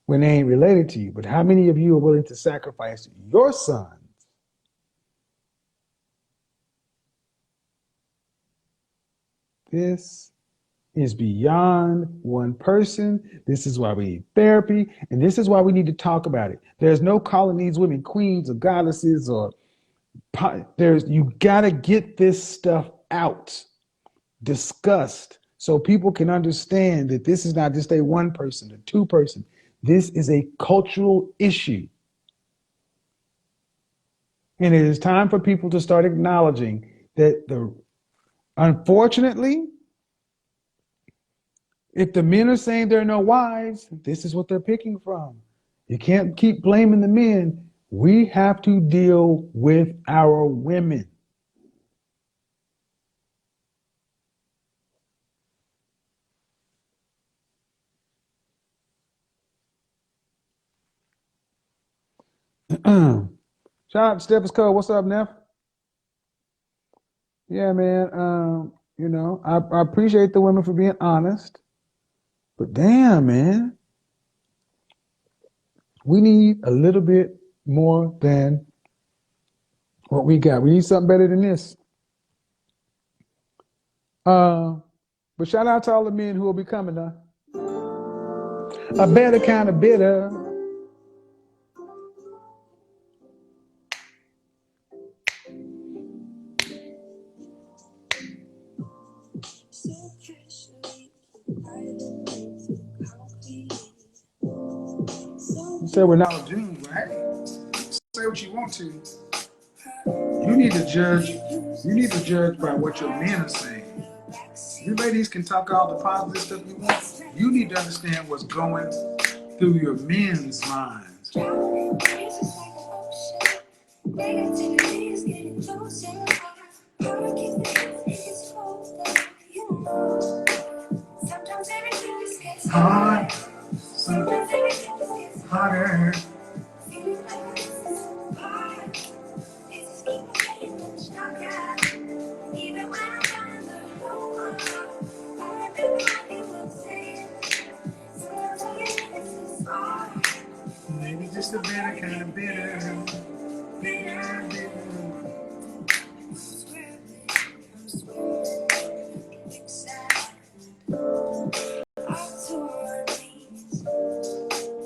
when they ain't related to you. But how many of you are willing to sacrifice your sons? This is beyond one person. This is why we need therapy, and this is why we need to talk about it. There's no calling these women queens or goddesses or you got to get this stuff out, discussed, so people can understand that this is not just a one person, a two person. This is a cultural issue. And it is time for people to start acknowledging that unfortunately, if the men are saying there are no wives, this is what they're picking from. You can't keep blaming the men. We have to deal with our women. Shout out to Steph's Code. What's up, Neff? Yeah, man. I appreciate the women for being honest, but damn, man, we need a little bit more than what we got. We need something better than this. But shout out to all the men who will be coming now. A better kind of bitter. You said we're not in June, right? Say what you want to. You need to judge. You need to judge by what your men are saying. You ladies can talk all the positive stuff you want. You need to understand what's going through your men's minds. Hard, harder. Maybe just a better kind of bitter. Bitter, bitter.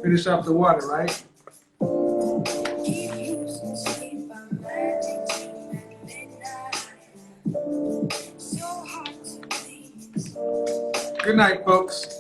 Finish off the water, right? Good night, folks.